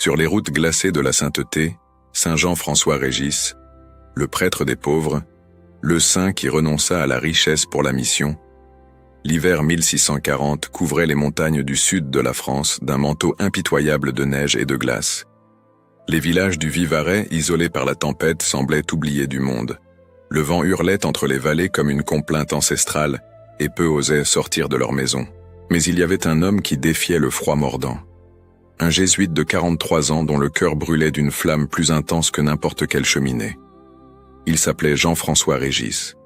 Sur les routes glacées de la sainteté, Saint Jean-François Régis, le prêtre des pauvres, le saint qui renonça à la richesse pour la mission, l'hiver 1640 couvrait les montagnes du sud de la France d'un manteau impitoyable de neige et de glace. Les villages du Vivarais, isolés par la tempête, semblaient oubliés du monde. Le vent hurlait entre les vallées comme une complainte ancestrale, et peu osaient sortir de leur maison. Mais il y avait un homme qui défiait le froid mordant. Un jésuite de 43 ans dont le cœur brûlait d'une flamme plus intense que n'importe quelle cheminée. Il s'appelait Jean-François Régis,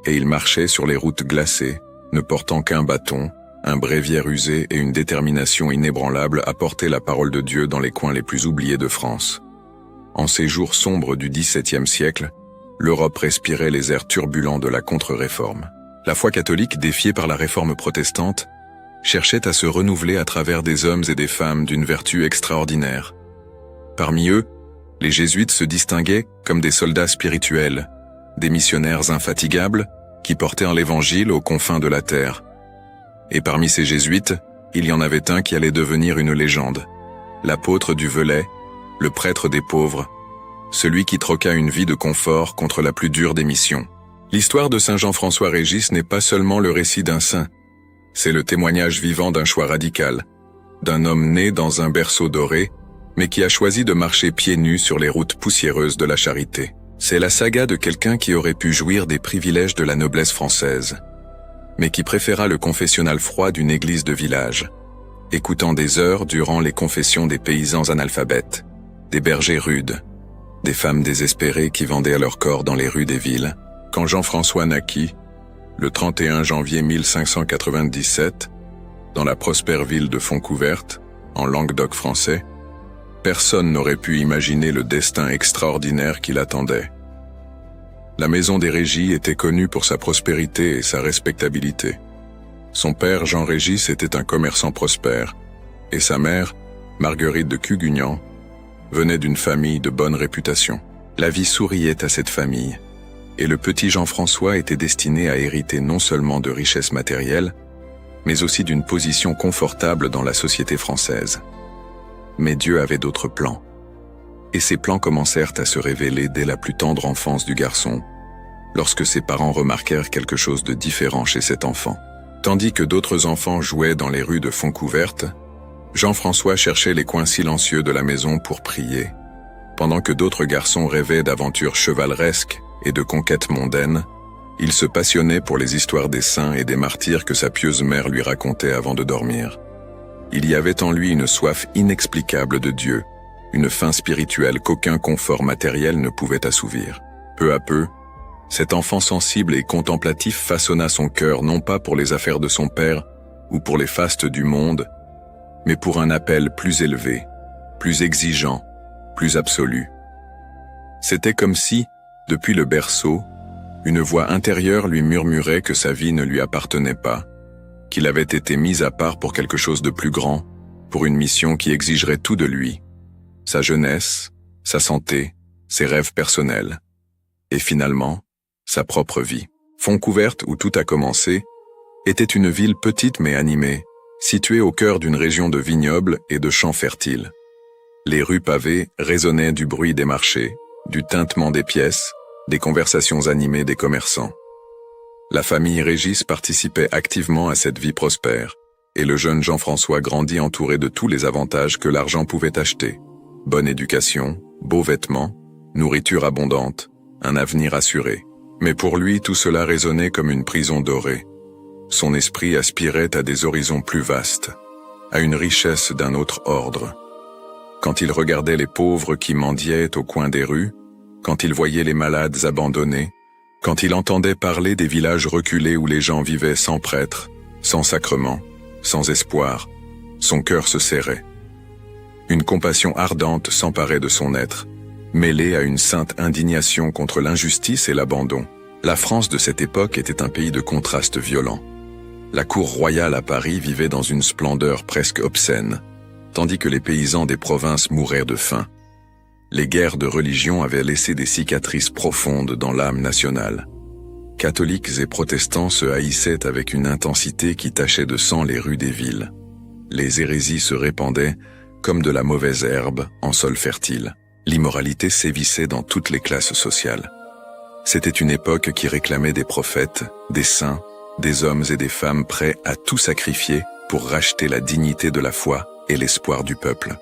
et il marchait sur les routes glacées, ne portant qu'un bâton, un bréviaire usé et une détermination inébranlable à porter la parole de Dieu dans les coins les plus oubliés de France. En ces jours sombres du XVIIe siècle, l'Europe respirait les airs turbulents de la contre-réforme. La foi catholique, défiée par la réforme protestante, cherchait à se renouveler à travers des hommes et des femmes d'une vertu extraordinaire. Parmi eux, les jésuites se distinguaient comme des soldats spirituels, des missionnaires infatigables qui portèrent l'Évangile aux confins de la terre. Et parmi ces jésuites, il y en avait un qui allait devenir une légende, l'apôtre du Velay, le prêtre des pauvres, celui qui troqua une vie de confort contre la plus dure des missions. L'histoire de Saint Jean-François Régis n'est pas seulement le récit d'un saint, c'est le témoignage vivant d'un choix radical, d'un homme né dans un berceau doré, mais qui a choisi de marcher pieds nus sur les routes poussiéreuses de la charité. C'est la saga de quelqu'un qui aurait pu jouir des privilèges de la noblesse française, mais qui préféra le confessionnal froid d'une église de village, écoutant des heures durant les confessions des paysans analphabètes, des bergers rudes, des femmes désespérées qui vendaient leur corps dans les rues des villes. Quand Jean-François naquit, le 31 janvier 1597, dans la prospère ville de Fontcouverte, en Languedoc français, personne n'aurait pu imaginer le destin extraordinaire qui l'attendait. La maison des Régis était connue pour sa prospérité et sa respectabilité. Son père, Jean Régis, était un commerçant prospère, et sa mère, Marguerite de Cugugnan, venait d'une famille de bonne réputation. La vie souriait à cette famille, et le petit Jean-François était destiné à hériter non seulement de richesses matérielles, mais aussi d'une position confortable dans la société française. Mais Dieu avait d'autres plans. Et ces plans commencèrent à se révéler dès la plus tendre enfance du garçon, lorsque ses parents remarquèrent quelque chose de différent chez cet enfant. Tandis que d'autres enfants jouaient dans les rues de Fontcouverte, Jean-François cherchait les coins silencieux de la maison pour prier, pendant que d'autres garçons rêvaient d'aventures chevaleresques et de conquêtes mondaines. Il se passionnait pour les histoires des saints et des martyrs que sa pieuse mère lui racontait avant de dormir. Il y avait en lui une soif inexplicable de Dieu, une faim spirituelle qu'aucun confort matériel ne pouvait assouvir. Peu à peu, cet enfant sensible et contemplatif façonna son cœur non pas pour les affaires de son père ou pour les fastes du monde, mais pour un appel plus élevé, plus exigeant, plus absolu. C'était comme si, depuis le berceau, une voix intérieure lui murmurait que sa vie ne lui appartenait pas, qu'il avait été mis à part pour quelque chose de plus grand, pour une mission qui exigerait tout de lui, sa jeunesse, sa santé, ses rêves personnels, et finalement, sa propre vie. Fontcouverte, où tout a commencé, était une ville petite mais animée, située au cœur d'une région de vignobles et de champs fertiles. Les rues pavées résonnaient du bruit des marchés, du tintement des pièces, des conversations animées des commerçants. La famille Régis participait activement à cette vie prospère, et le jeune Jean-François grandit entouré de tous les avantages que l'argent pouvait acheter. Bonne éducation, beaux vêtements, nourriture abondante, un avenir assuré. Mais pour lui, tout cela résonnait comme une prison dorée. Son esprit aspirait à des horizons plus vastes, à une richesse d'un autre ordre. Quand il regardait les pauvres qui mendiaient au coin des rues, quand il voyait les malades abandonnés, quand il entendait parler des villages reculés où les gens vivaient sans prêtre, sans sacrement, sans espoir, son cœur se serrait. Une compassion ardente s'emparait de son être, mêlée à une sainte indignation contre l'injustice et l'abandon. La France de cette époque était un pays de contrastes violents. La cour royale à Paris vivait dans une splendeur presque obscène, tandis que les paysans des provinces mouraient de faim. Les guerres de religion avaient laissé des cicatrices profondes dans l'âme nationale. Catholiques et protestants se haïssaient avec une intensité qui tachait de sang les rues des villes. Les hérésies se répandaient, comme de la mauvaise herbe en sol fertile. L'immoralité sévissait dans toutes les classes sociales. C'était une époque qui réclamait des prophètes, des saints, des hommes et des femmes prêts à tout sacrifier pour racheter la dignité de la foi et l'espoir du peuple.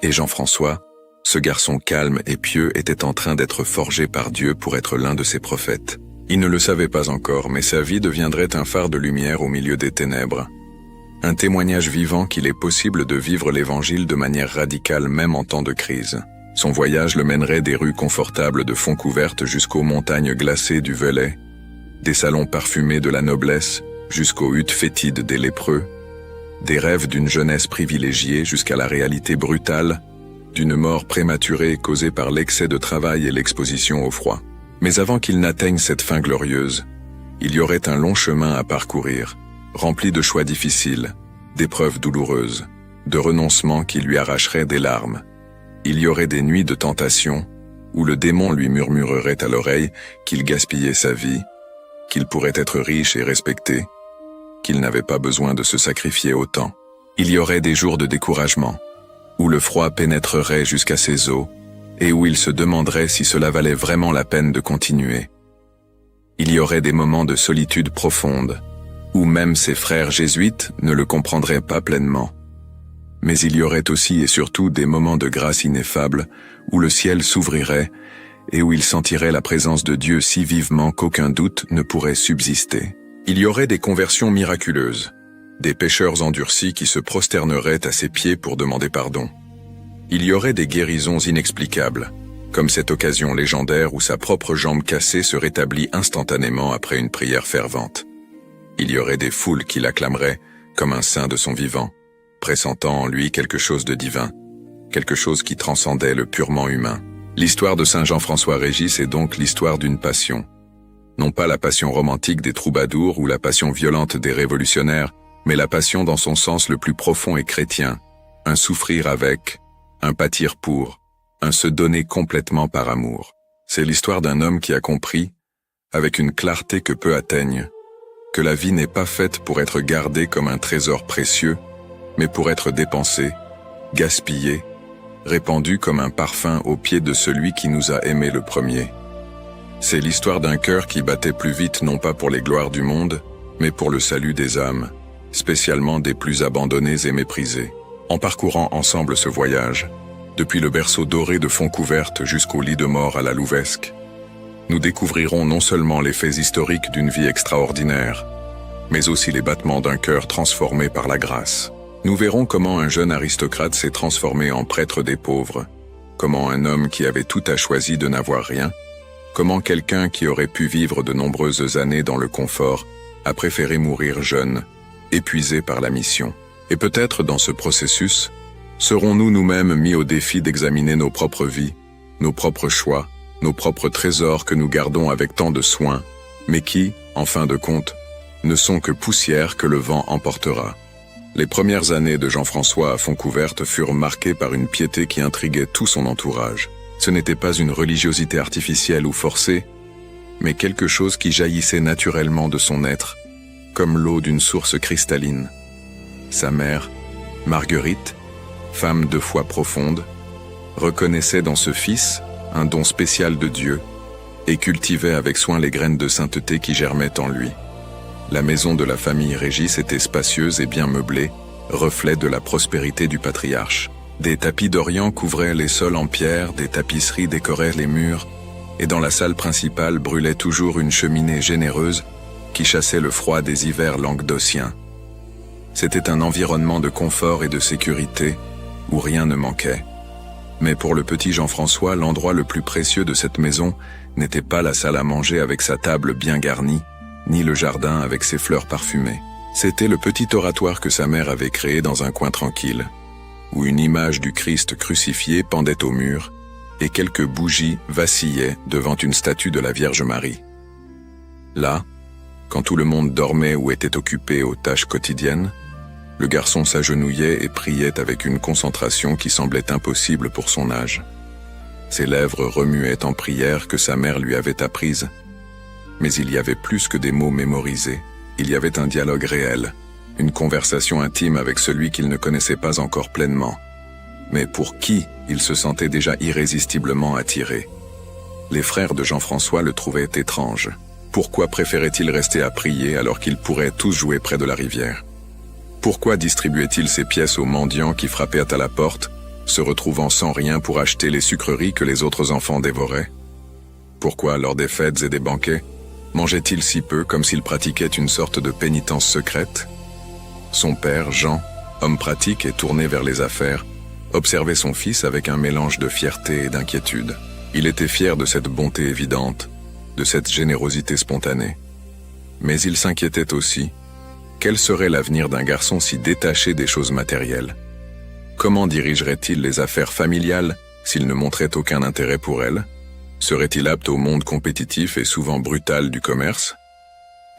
Et Jean-François, ce garçon calme et pieux, était en train d'être forgé par Dieu pour être l'un de ses prophètes. Il ne le savait pas encore, mais sa vie deviendrait un phare de lumière au milieu des ténèbres. Un témoignage vivant qu'il est possible de vivre l'Évangile de manière radicale même en temps de crise. Son voyage le mènerait des rues confortables de Fontcouverte jusqu'aux montagnes glacées du Velay, des salons parfumés de la noblesse jusqu'aux huttes fétides des lépreux, des rêves d'une jeunesse privilégiée jusqu'à la réalité brutale d'une mort prématurée causée par l'excès de travail et l'exposition au froid. Mais avant qu'il n'atteigne cette fin glorieuse, il y aurait un long chemin à parcourir, rempli de choix difficiles, d'épreuves douloureuses, de renoncements qui lui arracheraient des larmes. Il y aurait des nuits de tentation, où le démon lui murmurerait à l'oreille qu'il gaspillait sa vie, qu'il pourrait être riche et respecté, qu'il n'avait pas besoin de se sacrifier autant. Il y aurait des jours de découragement, où le froid pénétrerait jusqu'à ses os, et où il se demanderait si cela valait vraiment la peine de continuer. Il y aurait des moments de solitude profonde, où même ses frères jésuites ne le comprendraient pas pleinement. Mais il y aurait aussi et surtout des moments de grâce ineffable, où le ciel s'ouvrirait, et où il sentirait la présence de Dieu si vivement qu'aucun doute ne pourrait subsister. Il y aurait des conversions miraculeuses, des pécheurs endurcis qui se prosterneraient à ses pieds pour demander pardon. Il y aurait des guérisons inexplicables, comme cette occasion légendaire où sa propre jambe cassée se rétablit instantanément après une prière fervente. Il y aurait des foules qui l'acclameraient comme un saint de son vivant, pressentant en lui quelque chose de divin, quelque chose qui transcendait le purement humain. L'histoire de Saint Jean-François Régis est donc l'histoire d'une passion. Non pas la passion romantique des troubadours ou la passion violente des révolutionnaires, mais la passion dans son sens le plus profond et chrétien, un souffrir avec, un pâtir pour, un se donner complètement par amour. C'est l'histoire d'un homme qui a compris, avec une clarté que peu atteignent, que la vie n'est pas faite pour être gardée comme un trésor précieux, mais pour être dépensée, gaspillée, répandue comme un parfum aux pieds de celui qui nous a aimés le premier. C'est l'histoire d'un cœur qui battait plus vite non pas pour les gloires du monde, mais pour le salut des âmes, spécialement des plus abandonnés et méprisés. En parcourant ensemble ce voyage, depuis le berceau doré de Fontcouverte jusqu'au lit de mort à la Louvesque, nous découvrirons non seulement les faits historiques d'une vie extraordinaire, mais aussi les battements d'un cœur transformé par la grâce. Nous verrons comment un jeune aristocrate s'est transformé en prêtre des pauvres, comment un homme qui avait tout a choisi de n'avoir rien, comment quelqu'un qui aurait pu vivre de nombreuses années dans le confort a préféré mourir jeune, épuisé par la mission. Et peut-être dans ce processus, serons-nous nous-mêmes mis au défi d'examiner nos propres vies, nos propres choix, nos propres trésors que nous gardons avec tant de soin, mais qui, en fin de compte, ne sont que poussière que le vent emportera. Les premières années de Jean-François à Fontcouverte furent marquées par une piété qui intriguait tout son entourage. Ce n'était pas une religiosité artificielle ou forcée, mais quelque chose qui jaillissait naturellement de son être, comme l'eau d'une source cristalline. Sa mère, Marguerite, femme de foi profonde, reconnaissait dans ce fils un don spécial de Dieu et cultivait avec soin les graines de sainteté qui germaient en lui. La maison de la famille Régis était spacieuse et bien meublée, reflet de la prospérité du patriarche. Des tapis d'Orient couvraient les sols en pierre, des tapisseries décoraient les murs, et dans la salle principale brûlait toujours une cheminée généreuse qui chassait le froid des hivers languedociens. C'était un environnement de confort et de sécurité où rien ne manquait. Mais pour le petit Jean-François, l'endroit le plus précieux de cette maison n'était pas la salle à manger avec sa table bien garnie, ni le jardin avec ses fleurs parfumées. C'était le petit oratoire que sa mère avait créé dans un coin tranquille, où une image du Christ crucifié pendait au mur et quelques bougies vacillaient devant une statue de la Vierge Marie. Là, quand tout le monde dormait ou était occupé aux tâches quotidiennes, le garçon s'agenouillait et priait avec une concentration qui semblait impossible pour son âge. Ses lèvres remuaient en prière que sa mère lui avait apprises, mais il y avait plus que des mots mémorisés. Il y avait un dialogue réel, une conversation intime avec celui qu'il ne connaissait pas encore pleinement. mais pour qui il se sentait déjà irrésistiblement attiré. Les frères de Jean-François le trouvaient étrange. Pourquoi préférait-il rester à prier alors qu'ils pourraient tous jouer près de la rivière? Pourquoi distribuait-il ses pièces aux mendiants qui frappaient à la porte, se retrouvant sans rien pour acheter les sucreries que les autres enfants dévoraient? Pourquoi, lors des fêtes et des banquets, mangeait-il si peu comme s'il pratiquait une sorte de pénitence secrète? Son père, Jean, homme pratique et tourné vers les affaires, observait son fils avec un mélange de fierté et d'inquiétude. Il était fier de cette bonté évidente, de cette générosité spontanée. Mais il s'inquiétait aussi. Quel serait l'avenir d'un garçon si détaché des choses matérielles? Comment dirigerait-il les affaires familiales s'il ne montrait aucun intérêt pour elles? Serait-il apte au monde compétitif et souvent brutal du commerce?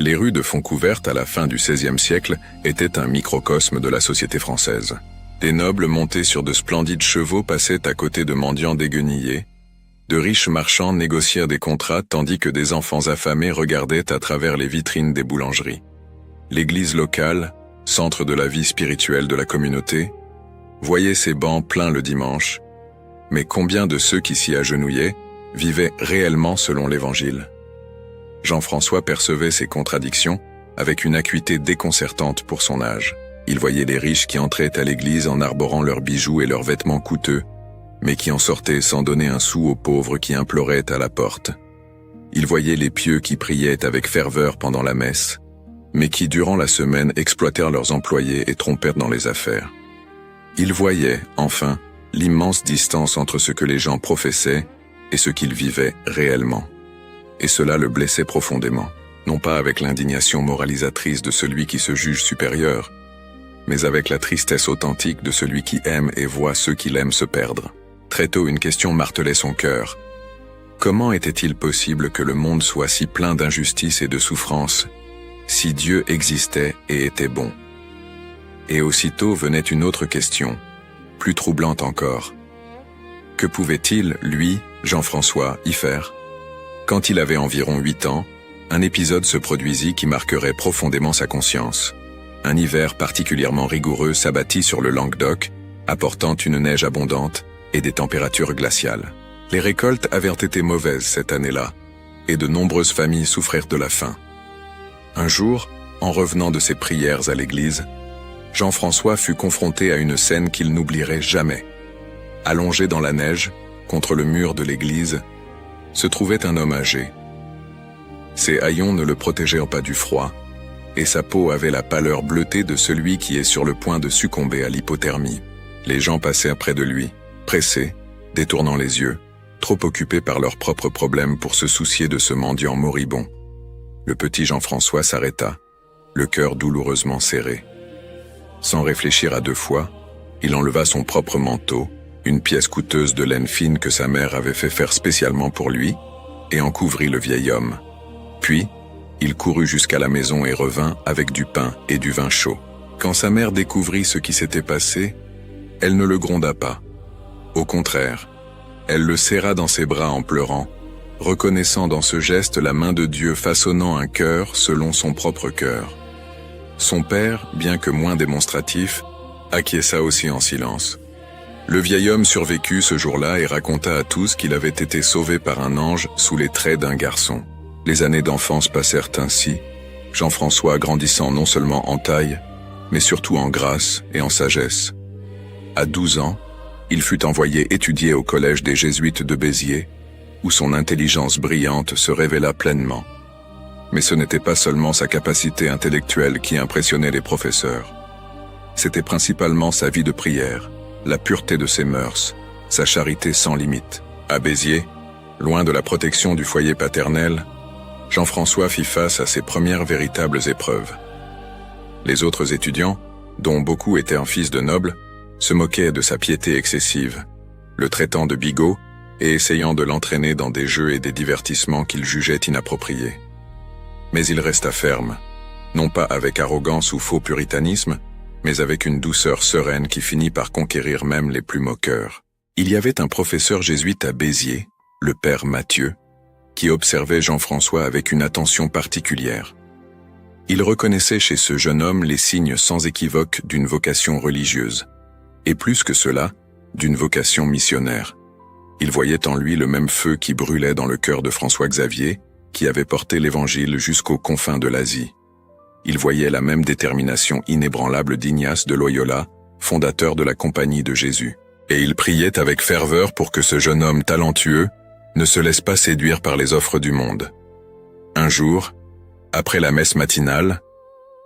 Les rues de Fontcouverte à la fin du XVIe siècle étaient un microcosme de la société française. Des nobles montés sur de splendides chevaux passaient à côté de mendiants déguenillés. De riches marchands négocièrent des contrats tandis que des enfants affamés regardaient à travers les vitrines des boulangeries. L'église locale, centre de la vie spirituelle de la communauté, voyait ses bancs pleins le dimanche. Mais combien de ceux qui s'y agenouillaient vivaient réellement selon l'Évangile? Jean-François percevait ces contradictions avec une acuité déconcertante pour son âge. Il voyait les riches qui entraient à l'église en arborant leurs bijoux et leurs vêtements coûteux, mais qui en sortaient sans donner un sou aux pauvres qui imploraient à la porte. Il voyait les pieux qui priaient avec ferveur pendant la messe, mais qui durant la semaine exploitèrent leurs employés et trompèrent dans les affaires. Il voyait, enfin, l'immense distance entre ce que les gens professaient et ce qu'ils vivaient réellement. Et cela le blessait profondément, non pas avec l'indignation moralisatrice de celui qui se juge supérieur, mais avec la tristesse authentique de celui qui aime et voit ceux qu'il aime se perdre. Très tôt, une question martelait son cœur. Comment était-il possible que le monde soit si plein d'injustice et de souffrance, si Dieu existait et était bon? Et aussitôt venait une autre question, plus troublante encore. Que pouvait-il, lui, Jean-François, y faire? Quand il avait environ 8 ans, un épisode se produisit qui marquerait profondément sa conscience. Un hiver particulièrement rigoureux s'abattit sur le Languedoc, apportant une neige abondante et des températures glaciales. Les récoltes avaient été mauvaises cette année-là, et de nombreuses familles souffrirent de la faim. Un jour, en revenant de ses prières à l'église, Jean-François fut confronté à une scène qu'il n'oublierait jamais. Allongé dans la neige, contre le mur de l'église, se trouvait un homme âgé. Ses haillons ne le protégeaient pas du froid, et sa peau avait la pâleur bleutée de celui qui est sur le point de succomber à l'hypothermie. Les gens passèrent près de lui, pressés, détournant les yeux, trop occupés par leurs propres problèmes pour se soucier de ce mendiant moribond. Le petit Jean-François s'arrêta, le cœur douloureusement serré. Sans réfléchir à 2 fois, il enleva son propre manteau, une pièce coûteuse de laine fine que sa mère avait fait faire spécialement pour lui, et en couvrit le vieil homme. Puis, il courut jusqu'à la maison et revint avec du pain et du vin chaud. Quand sa mère découvrit ce qui s'était passé, elle ne le gronda pas. Au contraire, elle le serra dans ses bras en pleurant, reconnaissant dans ce geste la main de Dieu façonnant un cœur selon son propre cœur. Son père, bien que moins démonstratif, acquiesça aussi en silence. Le vieil homme survécut ce jour-là et raconta à tous qu'il avait été sauvé par un ange sous les traits d'un garçon. Les années d'enfance passèrent ainsi, Jean-François grandissant non seulement en taille, mais surtout en grâce et en sagesse. À 12 ans, il fut envoyé étudier au collège des Jésuites de Béziers, où son intelligence brillante se révéla pleinement. Mais ce n'était pas seulement sa capacité intellectuelle qui impressionnait les professeurs. C'était principalement sa vie de prière, la pureté de ses mœurs, sa charité sans limite. À Béziers, loin de la protection du foyer paternel, Jean-François fit face à ses premières véritables épreuves. Les autres étudiants, dont beaucoup étaient un fils de noble, se moquaient de sa piété excessive, le traitant de bigot et essayant de l'entraîner dans des jeux et des divertissements qu'il jugeait inappropriés. Mais il resta ferme, non pas avec arrogance ou faux puritanisme, mais avec une douceur sereine qui finit par conquérir même les plus moqueurs. Il y avait un professeur jésuite à Béziers, le père Mathieu, qui observait Jean-François avec une attention particulière. Il reconnaissait chez ce jeune homme les signes sans équivoque d'une vocation religieuse. Et plus que cela, d'une vocation missionnaire. Il voyait en lui le même feu qui brûlait dans le cœur de François Xavier, qui avait porté l'Évangile jusqu'aux confins de l'Asie. Il voyait la même détermination inébranlable d'Ignace de Loyola, fondateur de la Compagnie de Jésus. Et il priait avec ferveur pour que ce jeune homme talentueux ne se laisse pas séduire par les offres du monde. Un jour, après la messe matinale,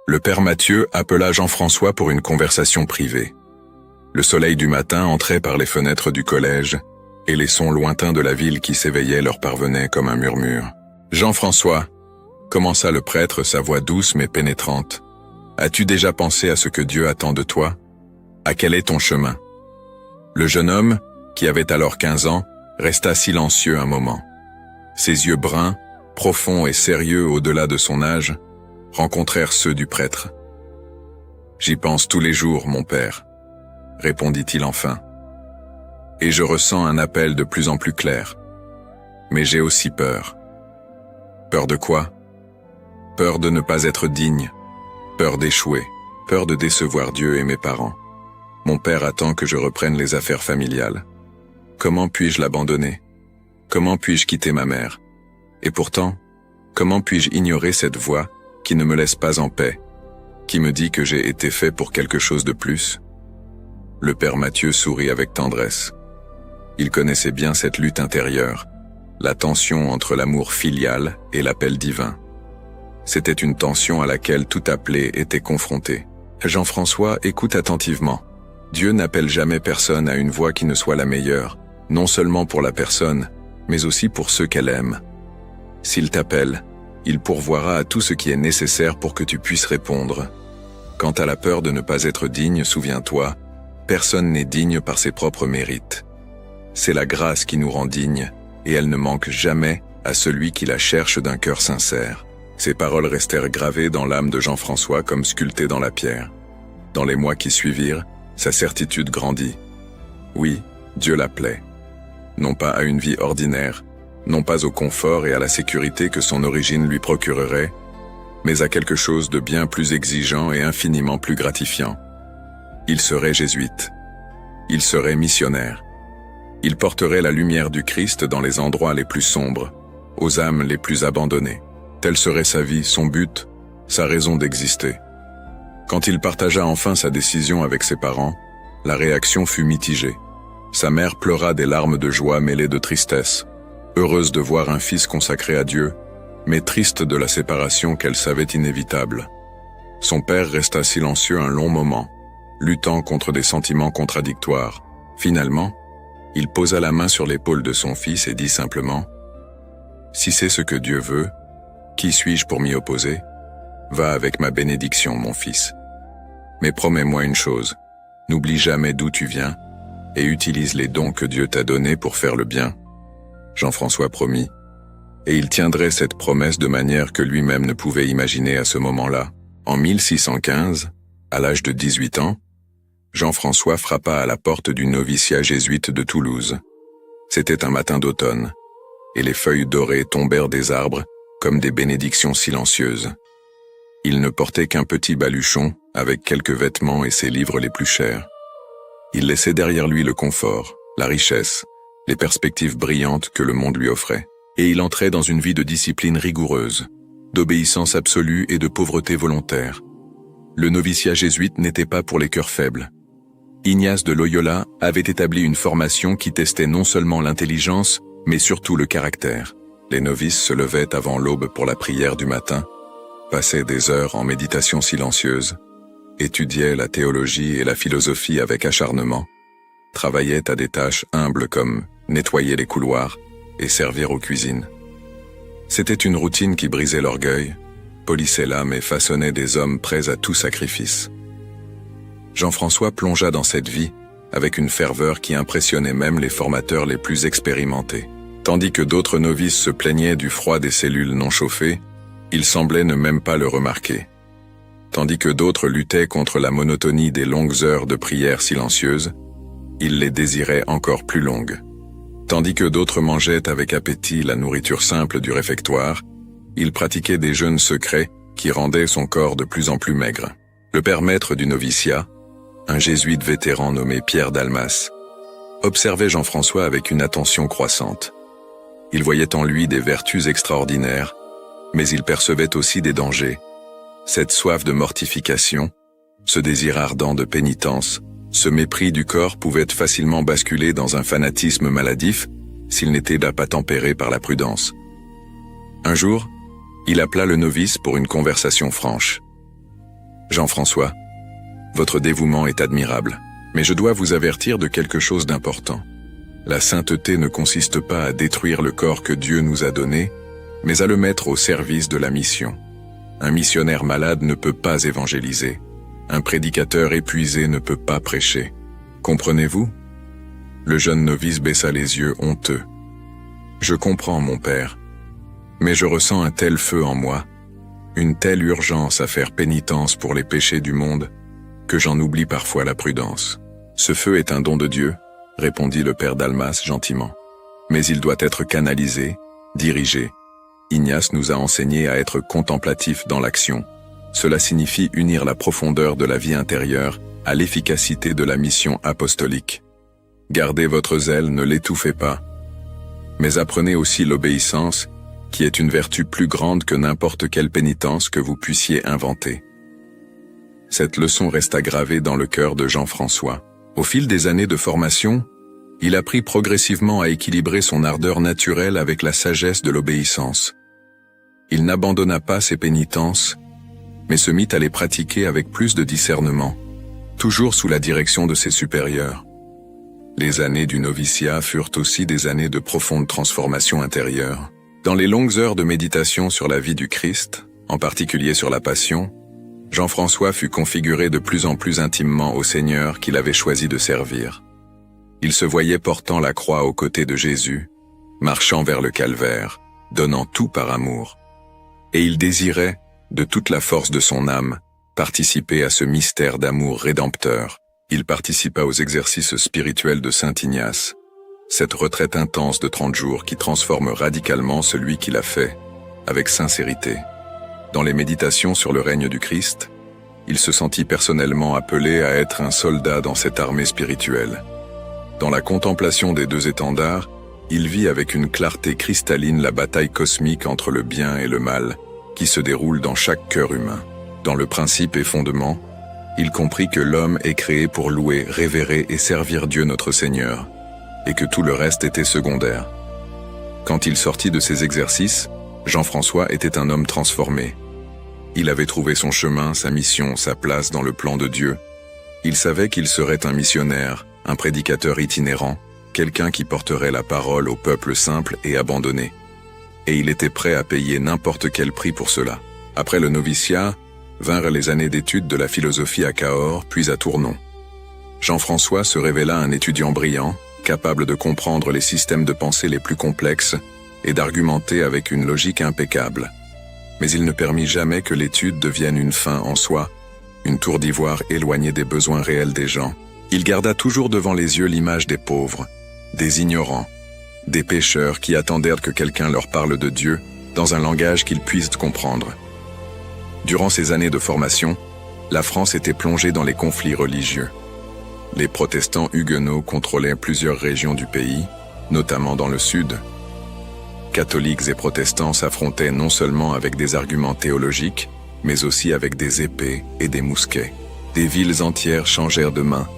le père Mathieu appela Jean-François pour une conversation privée. Le soleil du matin entrait par les fenêtres du collège, et les sons lointains de la ville qui s'éveillaient leur parvenaient comme un murmure. « Jean-François » commença le prêtre, sa voix douce mais pénétrante. « As-tu déjà pensé à ce que Dieu attend de toi? À quel est ton chemin ?» Le jeune homme, qui avait alors 15 ans, resta silencieux un moment. Ses yeux bruns, profonds et sérieux au-delà de son âge, rencontrèrent ceux du prêtre. « J'y pense tous les jours, mon père, » répondit-il enfin. « Et je ressens un appel de plus en plus clair. Mais j'ai aussi peur. » Peur de quoi? Peur de ne pas être digne, peur d'échouer, peur de décevoir Dieu et mes parents. Mon père attend que je reprenne les affaires familiales. Comment puis-je l'abandonner? Comment puis-je quitter ma mère? Et pourtant, comment puis-je ignorer cette voix qui ne me laisse pas en paix, qui me dit que j'ai été fait pour quelque chose de plus? Le père Mathieu sourit avec tendresse. Il connaissait bien cette lutte intérieure, la tension entre l'amour filial et l'appel divin. C'était une tension à laquelle tout appelé était confronté. Jean-François écoute attentivement. Dieu n'appelle jamais personne à une voie qui ne soit la meilleure, non seulement pour la personne, mais aussi pour ceux qu'elle aime. S'il t'appelle, il pourvoira à tout ce qui est nécessaire pour que tu puisses répondre. Quant à la peur de ne pas être digne, souviens-toi, personne n'est digne par ses propres mérites. C'est la grâce qui nous rend dignes, et elle ne manque jamais à celui qui la cherche d'un cœur sincère. Ces paroles restèrent gravées dans l'âme de Jean-François comme sculptées dans la pierre. Dans les mois qui suivirent, sa certitude grandit. Oui, Dieu l'appelait. Non pas à une vie ordinaire, non pas au confort et à la sécurité que son origine lui procurerait, mais à quelque chose de bien plus exigeant et infiniment plus gratifiant. Il serait jésuite. Il serait missionnaire. Il porterait la lumière du Christ dans les endroits les plus sombres, aux âmes les plus abandonnées. Telle serait sa vie, son but, sa raison d'exister. Quand il partagea enfin sa décision avec ses parents, la réaction fut mitigée. Sa mère pleura des larmes de joie mêlées de tristesse, heureuse de voir un fils consacré à Dieu, mais triste de la séparation qu'elle savait inévitable. Son père resta silencieux un long moment, luttant contre des sentiments contradictoires. Finalement, il posa la main sur l'épaule de son fils et dit simplement « Si c'est ce que Dieu veut, qui suis-je pour m'y opposer? Va avec ma bénédiction, mon fils. Mais promets-moi une chose, n'oublie jamais d'où tu viens et utilise les dons que Dieu t'a donnés pour faire le bien. » Jean-François promit, et il tiendrait cette promesse de manière que lui-même ne pouvait imaginer à ce moment-là. En 1615, à l'âge de 18 ans, Jean-François frappa à la porte du noviciat jésuite de Toulouse. C'était un matin d'automne, et les feuilles dorées tombèrent des arbres comme des bénédictions silencieuses. Il ne portait qu'un petit baluchon, avec quelques vêtements et ses livres les plus chers. Il laissait derrière lui le confort, la richesse, les perspectives brillantes que le monde lui offrait. Et il entrait dans une vie de discipline rigoureuse, d'obéissance absolue et de pauvreté volontaire. Le noviciat jésuite n'était pas pour les cœurs faibles. Ignace de Loyola avait établi une formation qui testait non seulement l'intelligence, mais surtout le caractère. Les novices se levaient avant l'aube pour la prière du matin, passaient des heures en méditation silencieuse, étudiaient la théologie et la philosophie avec acharnement, travaillaient à des tâches humbles comme nettoyer les couloirs et servir aux cuisines. C'était une routine qui brisait l'orgueil, polissait l'âme et façonnait des hommes prêts à tout sacrifice. Jean-François plongea dans cette vie avec une ferveur qui impressionnait même les formateurs les plus expérimentés. Tandis que d'autres novices se plaignaient du froid des cellules non chauffées, il semblait ne même pas le remarquer. Tandis que d'autres luttaient contre la monotonie des longues heures de prière silencieuse, il les désirait encore plus longues. Tandis que d'autres mangeaient avec appétit la nourriture simple du réfectoire, il pratiquait des jeûnes secrets qui rendaient son corps de plus en plus maigre. Le père maître du noviciat, un jésuite vétéran nommé Pierre Dalmas, observait Jean-François avec une attention croissante. Il voyait en lui des vertus extraordinaires, mais il percevait aussi des dangers. Cette soif de mortification, ce désir ardent de pénitence, ce mépris du corps pouvaient facilement basculer dans un fanatisme maladif s'il n'était là pas tempéré par la prudence. Un jour, il appela le novice pour une conversation franche. « Jean-François, votre dévouement est admirable, mais je dois vous avertir de quelque chose d'important. La sainteté ne consiste pas à détruire le corps que Dieu nous a donné, mais à le mettre au service de la mission. Un missionnaire malade ne peut pas évangéliser. Un prédicateur épuisé ne peut pas prêcher. Comprenez-vous ? » Le jeune novice baissa les yeux honteux. « Je comprends, mon père, mais je ressens un tel feu en moi, une telle urgence à faire pénitence pour les péchés du monde, que j'en oublie parfois la prudence. »« Ce feu est un don de Dieu, » répondit le père Dalmas gentiment. « Mais il doit être canalisé, dirigé. Ignace nous a enseigné à être contemplatif dans l'action. Cela signifie unir la profondeur de la vie intérieure à l'efficacité de la mission apostolique. Gardez votre zèle, ne l'étouffez pas. Mais apprenez aussi l'obéissance, qui est une vertu plus grande que n'importe quelle pénitence que vous puissiez inventer. » Cette leçon resta gravée dans le cœur de Jean-François. Au fil des années de formation, il apprit progressivement à équilibrer son ardeur naturelle avec la sagesse de l'obéissance. Il n'abandonna pas ses pénitences, mais se mit à les pratiquer avec plus de discernement, toujours sous la direction de ses supérieurs. Les années du noviciat furent aussi des années de profonde transformation intérieure. Dans les longues heures de méditation sur la vie du Christ, en particulier sur la Passion, Jean-François fut configuré de plus en plus intimement au Seigneur qu'il avait choisi de servir. Il se voyait portant la croix aux côtés de Jésus, marchant vers le calvaire, donnant tout par amour. Et il désirait, de toute la force de son âme, participer à ce mystère d'amour rédempteur. Il participa aux exercices spirituels de saint Ignace, cette retraite intense de 30 jours qui transforme radicalement celui qui l'a fait, avec sincérité. Dans les méditations sur le règne du Christ, il se sentit personnellement appelé à être un soldat dans cette armée spirituelle. Dans la contemplation des deux étendards, il vit avec une clarté cristalline la bataille cosmique entre le bien et le mal, qui se déroule dans chaque cœur humain. Dans le principe et fondement, il comprit que l'homme est créé pour louer, révérer et servir Dieu notre Seigneur, et que tout le reste était secondaire. Quand il sortit de ces exercices, Jean-François était un homme transformé. Il avait trouvé son chemin, sa mission, sa place dans le plan de Dieu. Il savait qu'il serait un missionnaire, un prédicateur itinérant, quelqu'un qui porterait la parole au peuple simple et abandonné. Et il était prêt à payer n'importe quel prix pour cela. Après le noviciat, vinrent les années d'études de la philosophie à Cahors, puis à Tournon. Jean-François se révéla un étudiant brillant, capable de comprendre les systèmes de pensée les plus complexes et d'argumenter avec une logique impeccable. Mais il ne permit jamais que l'étude devienne une fin en soi, une tour d'ivoire éloignée des besoins réels des gens. Il garda toujours devant les yeux l'image des pauvres, des ignorants, des pécheurs qui attendèrent que quelqu'un leur parle de Dieu dans un langage qu'ils puissent comprendre. Durant ces années de formation, la France était plongée dans les conflits religieux. Les protestants huguenots contrôlaient plusieurs régions du pays, notamment dans le sud. Catholiques et protestants s'affrontaient non seulement avec des arguments théologiques, mais aussi avec des épées et des mousquets. Des villes entières changèrent de main.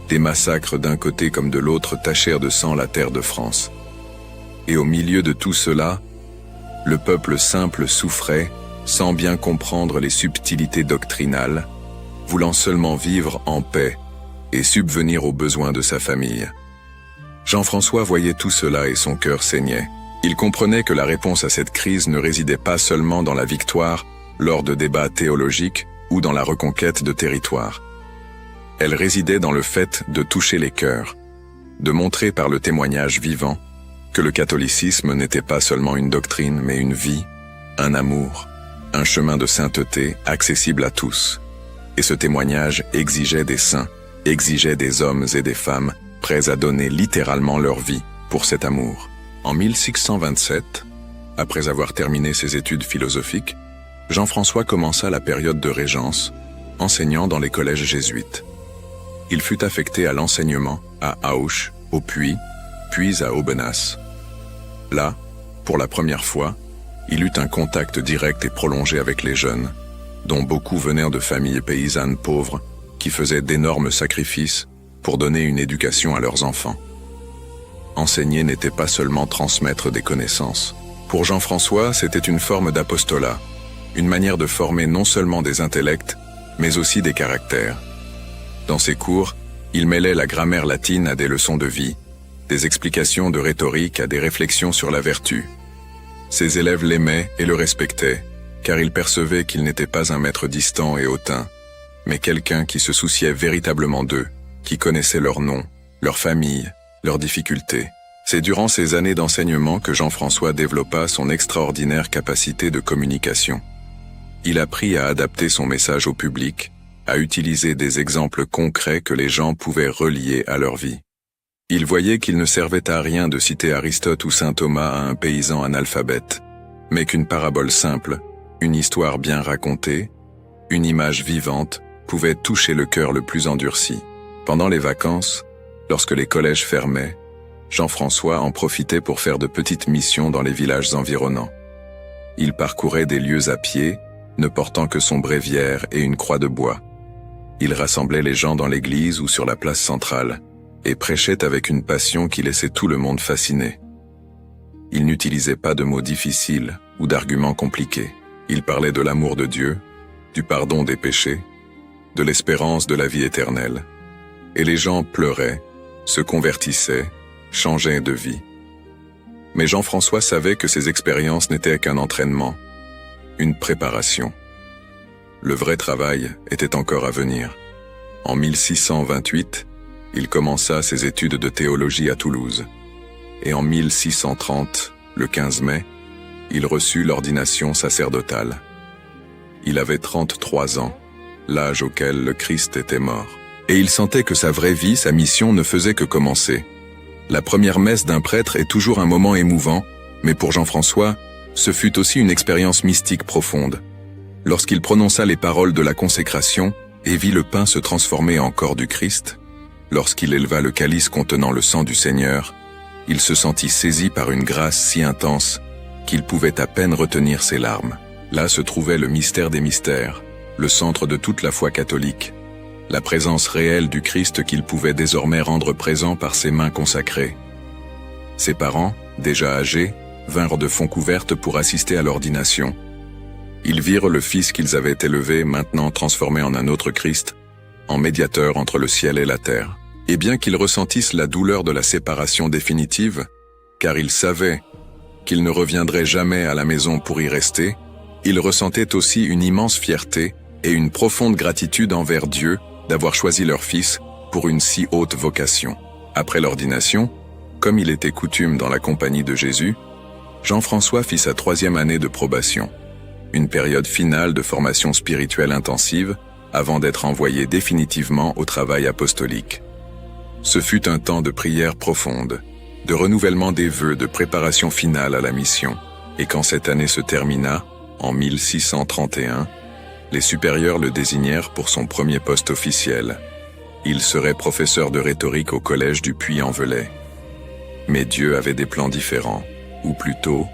Des massacres d'un côté comme de l'autre tachèrent de sang la terre de France. Et au milieu de tout cela, le peuple simple souffrait, sans bien comprendre les subtilités doctrinales, voulant seulement vivre en paix et subvenir aux besoins de sa famille. Jean-François voyait tout cela et son cœur saignait. Il comprenait que la réponse à cette crise ne résidait pas seulement dans la victoire lors de débats théologiques ou dans la reconquête de territoires. Elle résidait dans le fait de toucher les cœurs, de montrer par le témoignage vivant que le catholicisme n'était pas seulement une doctrine mais une vie, un amour, un chemin de sainteté accessible à tous. Et ce témoignage exigeait des saints, exigeait des hommes et des femmes prêts à donner littéralement leur vie pour cet amour. En 1627, après avoir terminé ses études philosophiques, Jean-François commença la période de régence, enseignant dans les collèges jésuites. Il fut affecté à l'enseignement à Auch, au Puy, puis à Aubenas. Là, pour la première fois, il eut un contact direct et prolongé avec les jeunes, dont beaucoup venaient de familles paysannes pauvres qui faisaient d'énormes sacrifices pour donner une éducation à leurs enfants. Enseigner n'était pas seulement transmettre des connaissances. Pour Jean-François, c'était une forme d'apostolat, une manière de former non seulement des intellects, mais aussi des caractères. Dans ses cours, il mêlait la grammaire latine à des leçons de vie, des explications de rhétorique à des réflexions sur la vertu. Ses élèves l'aimaient et le respectaient, car ils percevaient qu'il n'était pas un maître distant et hautain, mais quelqu'un qui se souciait véritablement d'eux, qui connaissait leur nom, leur famille, leurs difficultés. C'est durant ces années d'enseignement que Jean-François développa son extraordinaire capacité de communication. Il apprit à adapter son message au public, à utiliser des exemples concrets que les gens pouvaient relier à leur vie. Il voyait qu'il ne servait à rien de citer Aristote ou saint Thomas à un paysan analphabète, mais qu'une parabole simple, une histoire bien racontée, une image vivante pouvait toucher le cœur le plus endurci. Pendant les vacances, lorsque les collèges fermaient, Jean-François en profitait pour faire de petites missions dans les villages environnants. Il parcourait des lieux à pied, ne portant que son bréviaire et une croix de bois. Il rassemblait les gens dans l'église ou sur la place centrale, et prêchait avec une passion qui laissait tout le monde fasciné. Il n'utilisait pas de mots difficiles ou d'arguments compliqués. Il parlait de l'amour de Dieu, du pardon des péchés, de l'espérance de la vie éternelle. Et les gens pleuraient, se convertissaient, changeaient de vie. Mais Jean-François savait que ces expériences n'étaient qu'un entraînement, une préparation. Le vrai travail était encore à venir. En 1628, il commença ses études de théologie à Toulouse. Et en 1630, le 15 mai, il reçut l'ordination sacerdotale. Il avait 33 ans, l'âge auquel le Christ était mort. Et il sentait que sa vraie vie, sa mission ne faisait que commencer. La première messe d'un prêtre est toujours un moment émouvant, mais pour Jean-François, ce fut aussi une expérience mystique profonde. Lorsqu'il prononça les paroles de la consécration et vit le pain se transformer en corps du Christ, lorsqu'il éleva le calice contenant le sang du Seigneur, il se sentit saisi par une grâce si intense qu'il pouvait à peine retenir ses larmes. Là se trouvait le mystère des mystères, le centre de toute la foi catholique, la présence réelle du Christ qu'il pouvait désormais rendre présent par ses mains consacrées. Ses parents, déjà âgés, vinrent de Fontcouverte pour assister à l'ordination. Ils virent le Fils qu'ils avaient élevé, maintenant transformé en un autre Christ, en médiateur entre le ciel et la terre. Et bien qu'ils ressentissent la douleur de la séparation définitive, car ils savaient qu'ils ne reviendraient jamais à la maison pour y rester, ils ressentaient aussi une immense fierté et une profonde gratitude envers Dieu d'avoir choisi leur fils pour une si haute vocation. Après l'ordination, comme il était coutume dans la compagnie de Jésus, Jean-François fit sa 3e année de probation, une période finale de formation spirituelle intensive avant d'être envoyé définitivement au travail apostolique. Ce fut un temps de prière profonde, de renouvellement des vœux, de préparation finale à la mission, et quand cette année se termina, en 1631, les supérieurs le désignèrent pour son premier poste officiel. Il serait professeur de rhétorique au collège du Puy-en-Velay. Mais Dieu avait des plans différents, ou plutôt,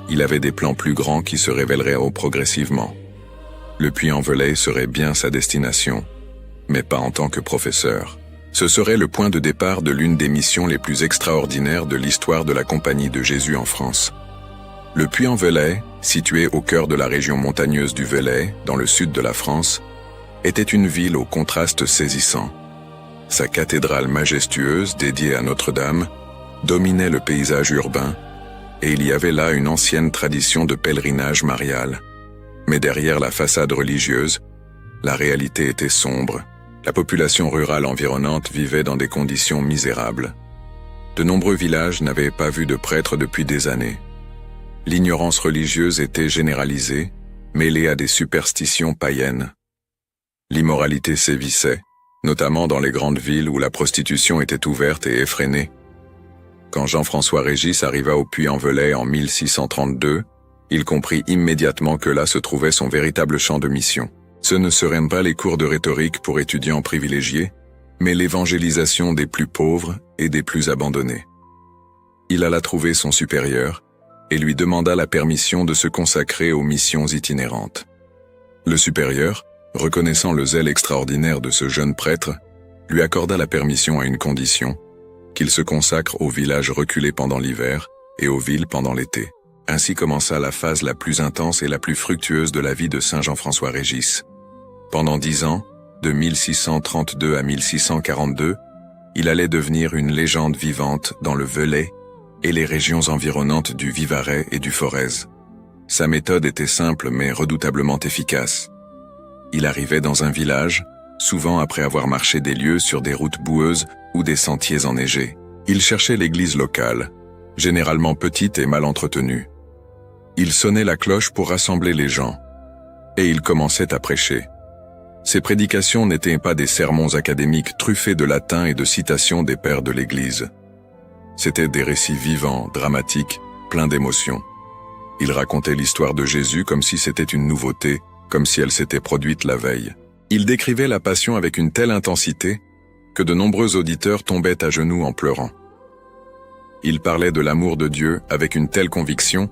il avait des plans plus grands qui se révéleraient progressivement. Le Puy-en-Velay serait bien sa destination, mais pas en tant que professeur. Ce serait le point de départ de l'une des missions les plus extraordinaires de l'histoire de la Compagnie de Jésus en France. Le Puy-en-Velay, situé au cœur de la région montagneuse du Velay, dans le sud de la France, était une ville au contraste saisissant. Sa cathédrale majestueuse, dédiée à Notre-Dame, dominait le paysage urbain, et il y avait là une ancienne tradition de pèlerinage marial. Mais derrière la façade religieuse, la réalité était sombre. La population rurale environnante vivait dans des conditions misérables. De nombreux villages n'avaient pas vu de prêtre depuis des années. L'ignorance religieuse était généralisée, mêlée à des superstitions païennes. L'immoralité sévissait, notamment dans les grandes villes où la prostitution était ouverte et effrénée. Quand Jean-François Régis arriva au Puy-en-Velay en 1632, il comprit immédiatement que là se trouvait son véritable champ de mission. Ce ne seraient pas les cours de rhétorique pour étudiants privilégiés, mais l'évangélisation des plus pauvres et des plus abandonnés. Il alla trouver son supérieur et lui demanda la permission de se consacrer aux missions itinérantes. Le supérieur, reconnaissant le zèle extraordinaire de ce jeune prêtre, lui accorda la permission à une condition, qu'il se consacre aux villages reculés pendant l'hiver et aux villes pendant l'été. Ainsi commença la phase la plus intense et la plus fructueuse de la vie de saint Jean-François Régis. Pendant 10 ans, de 1632 à 1642, il allait devenir une légende vivante dans le Velay et les régions environnantes du Vivarais et du Forez. Sa méthode était simple mais redoutablement efficace. Il arrivait dans un village, souvent après avoir marché des lieues sur des routes boueuses ou des sentiers enneigés. Il cherchait l'église locale, généralement petite et mal entretenue. Il sonnait la cloche pour rassembler les gens, et il commençait à prêcher. Ses prédications n'étaient pas des sermons académiques truffés de latin et de citations des pères de l'Église. C'étaient des récits vivants, dramatiques, pleins d'émotions. Il racontait l'histoire de Jésus comme si c'était une nouveauté, comme si elle s'était produite la veille. Il décrivait la passion avec une telle intensité que de nombreux auditeurs tombaient à genoux en pleurant. Il parlait de l'amour de Dieu avec une telle conviction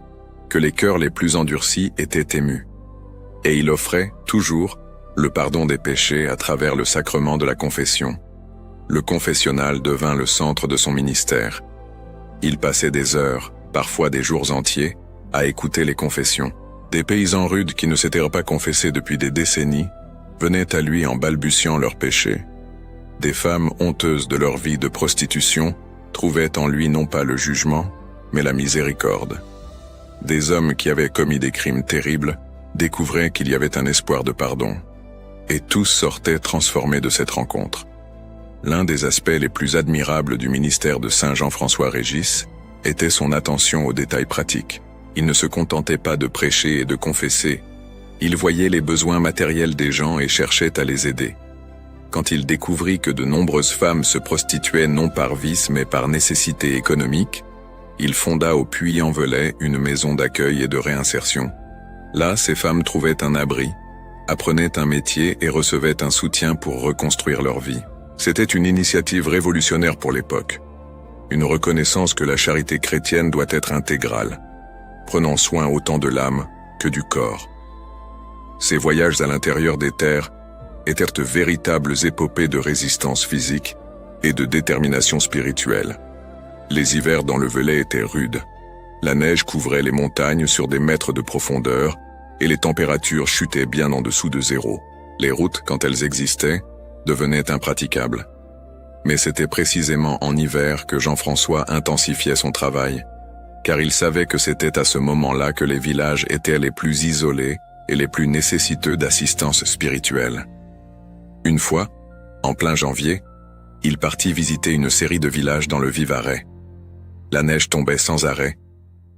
que les cœurs les plus endurcis étaient émus. Et il offrait, toujours, le pardon des péchés à travers le sacrement de la confession. Le confessionnal devint le centre de son ministère. Il passait des heures, parfois des jours entiers, à écouter les confessions. Des paysans rudes qui ne s'étaient pas confessés depuis des décennies venaient à lui en balbutiant leurs péchés. Des femmes honteuses de leur vie de prostitution trouvaient en lui non pas le jugement, mais la miséricorde. Des hommes qui avaient commis des crimes terribles découvraient qu'il y avait un espoir de pardon. Et tous sortaient transformés de cette rencontre. L'un des aspects les plus admirables du ministère de saint Jean-François Régis était son attention aux détails pratiques. Il ne se contentait pas de prêcher et de confesser. Il voyait les besoins matériels des gens et cherchait à les aider. Quand il découvrit que de nombreuses femmes se prostituaient non par vice mais par nécessité économique, il fonda au Puy-en-Velay une maison d'accueil et de réinsertion. Là, ces femmes trouvaient un abri, apprenaient un métier et recevaient un soutien pour reconstruire leur vie. C'était une initiative révolutionnaire pour l'époque. Une reconnaissance que la charité chrétienne doit être intégrale, prenant soin autant de l'âme que du corps. Ces voyages à l'intérieur des terres étaient de véritables épopées de résistance physique et de détermination spirituelle. Les hivers dans le Velay étaient rudes. La neige couvrait les montagnes sur des mètres de profondeur et les températures chutaient bien en dessous de zéro. Les routes, quand elles existaient, devenaient impraticables. Mais c'était précisément en hiver que Jean-François intensifiait son travail, car il savait que c'était à ce moment-là que les villages étaient les plus isolés et les plus nécessiteux d'assistance spirituelle. Une fois, en plein janvier, il partit visiter une série de villages dans le Vivarais. La neige tombait sans arrêt,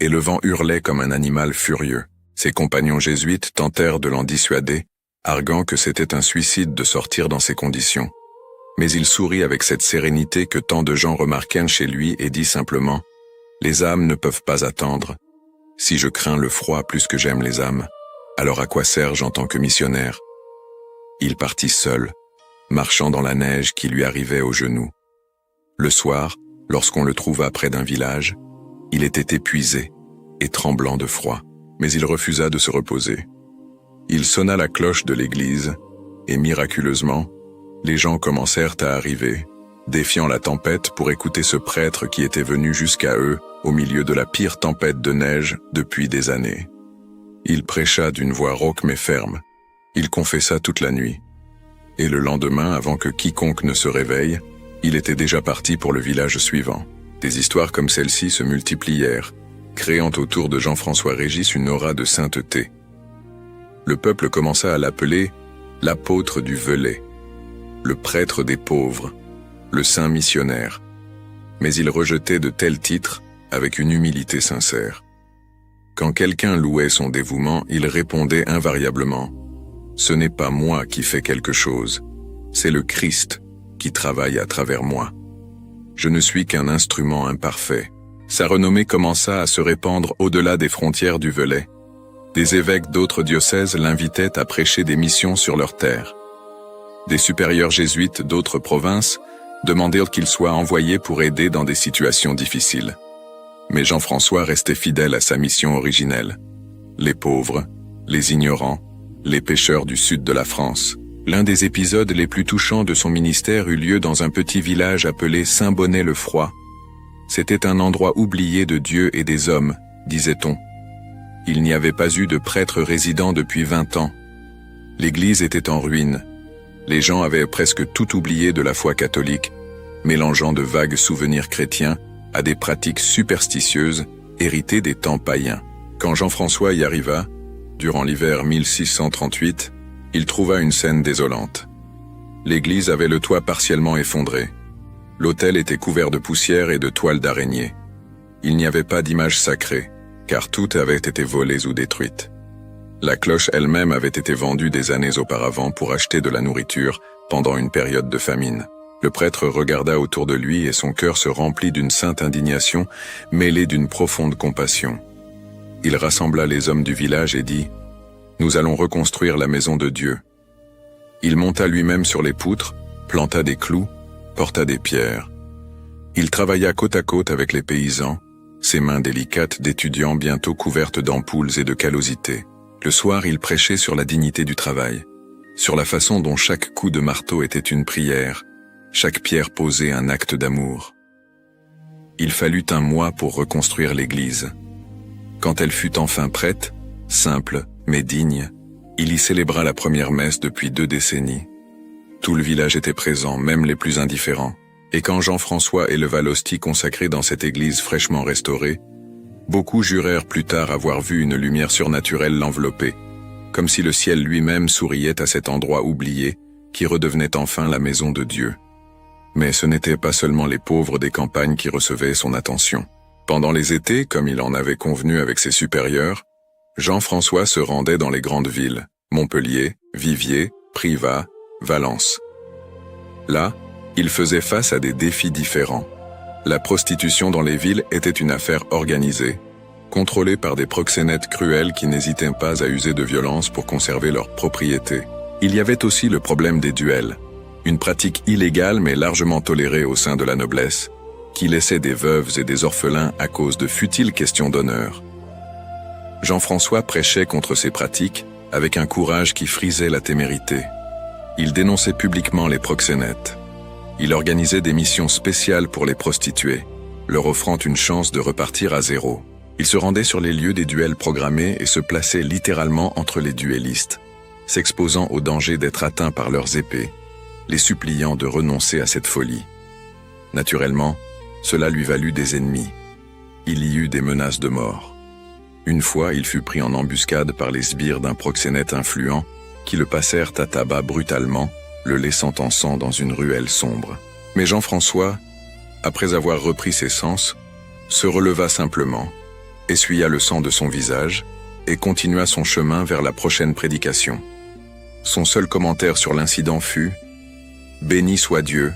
et le vent hurlait comme un animal furieux. Ses compagnons jésuites tentèrent de l'en dissuader, arguant que c'était un suicide de sortir dans ces conditions. Mais il sourit avec cette sérénité que tant de gens remarquèrent chez lui et dit simplement « Les âmes ne peuvent pas attendre. Si je crains le froid plus que j'aime les âmes, alors à quoi sers-je en tant que missionnaire ?» Il partit seul, marchant dans la neige qui lui arrivait aux genoux. Le soir, lorsqu'on le trouva près d'un village, il était épuisé et tremblant de froid, mais il refusa de se reposer. Il sonna la cloche de l'église, et miraculeusement, les gens commencèrent à arriver, défiant la tempête pour écouter ce prêtre qui était venu jusqu'à eux au milieu de la pire tempête de neige depuis des années. Il prêcha d'une voix rauque mais ferme. Il confessa toute la nuit. Et le lendemain, avant que quiconque ne se réveille, il était déjà parti pour le village suivant. Des histoires comme celle-ci se multiplièrent, créant autour de Jean-François Régis une aura de sainteté. Le peuple commença à l'appeler l'apôtre du Velay, le prêtre des pauvres, le saint missionnaire. Mais il rejetait de tels titres avec une humilité sincère. Quand quelqu'un louait son dévouement, il répondait invariablement « Ce n'est pas moi qui fais quelque chose, c'est le Christ qui travaille à travers moi. Je ne suis qu'un instrument imparfait. » Sa renommée commença à se répandre au-delà des frontières du Velay. Des évêques d'autres diocèses l'invitaient à prêcher des missions sur leur terre. Des supérieurs jésuites d'autres provinces demandèrent qu'il soit envoyé pour aider dans des situations difficiles. Mais Jean-François restait fidèle à sa mission originelle. Les pauvres, les ignorants, les pêcheurs du sud de la France. L'un des épisodes les plus touchants de son ministère eut lieu dans un petit village appelé Saint-Bonnet-le-Froid. C'était un endroit oublié de Dieu et des hommes, disait-on. Il n'y avait pas eu de prêtre résident depuis 20 ans. L'église était en ruine. Les gens avaient presque tout oublié de la foi catholique, mélangeant de vagues souvenirs chrétiens à des pratiques superstitieuses héritées des temps païens. Quand Jean-François y arriva, durant l'hiver 1638, il trouva une scène désolante. L'église avait le toit partiellement effondré. L'autel était couvert de poussière et de toiles d'araignée. Il n'y avait pas d'image sacrée, car toutes avaient été volées ou détruites. La cloche elle-même avait été vendue des années auparavant pour acheter de la nourriture pendant une période de famine. Le prêtre regarda autour de lui et son cœur se remplit d'une sainte indignation mêlée d'une profonde compassion. Il rassembla les hommes du village et dit « Nous allons reconstruire la maison de Dieu. » Il monta lui-même sur les poutres, planta des clous, porta des pierres. Il travailla côte à côte avec les paysans, ses mains délicates d'étudiant bientôt couvertes d'ampoules et de callosités. Le soir, il prêchait sur la dignité du travail, sur la façon dont chaque coup de marteau était une prière, chaque pierre posée un acte d'amour. Il fallut un mois pour reconstruire l'église. Quand elle fut enfin prête, simple mais digne, il y célébra la première messe depuis 2 décennies. Tout le village était présent, même les plus indifférents. Et quand Jean-François éleva l'hostie consacrée dans cette église fraîchement restaurée, beaucoup jurèrent plus tard avoir vu une lumière surnaturelle l'envelopper, comme si le ciel lui-même souriait à cet endroit oublié qui redevenait enfin la maison de Dieu. Mais ce n'étaient pas seulement les pauvres des campagnes qui recevaient son attention. Pendant les étés, comme il en avait convenu avec ses supérieurs, Jean-François se rendait dans les grandes villes, Montpellier, Viviers, Privas, Valence. Là, il faisait face à des défis différents. La prostitution dans les villes était une affaire organisée, contrôlée par des proxénètes cruels qui n'hésitaient pas à user de violence pour conserver leur propriété. Il y avait aussi le problème des duels, une pratique illégale mais largement tolérée au sein de la noblesse, qui laissait des veuves et des orphelins à cause de futiles questions d'honneur. Jean-François prêchait contre ces pratiques avec un courage qui frisait la témérité. Il dénonçait publiquement les proxénètes. Il organisait des missions spéciales pour les prostituées, leur offrant une chance de repartir à zéro. Il se rendait sur les lieux des duels programmés et se plaçait littéralement entre les duellistes, s'exposant au danger d'être atteints par leurs épées, les suppliant de renoncer à cette folie. Naturellement, cela lui valut des ennemis. Il y eut des menaces de mort. Une fois, il fut pris en embuscade par les sbires d'un proxénète influent qui le passèrent à tabac brutalement, le laissant en sang dans une ruelle sombre. Mais Jean-François, après avoir repris ses sens, se releva simplement, essuya le sang de son visage et continua son chemin vers la prochaine prédication. Son seul commentaire sur l'incident fut « Béni soit Dieu,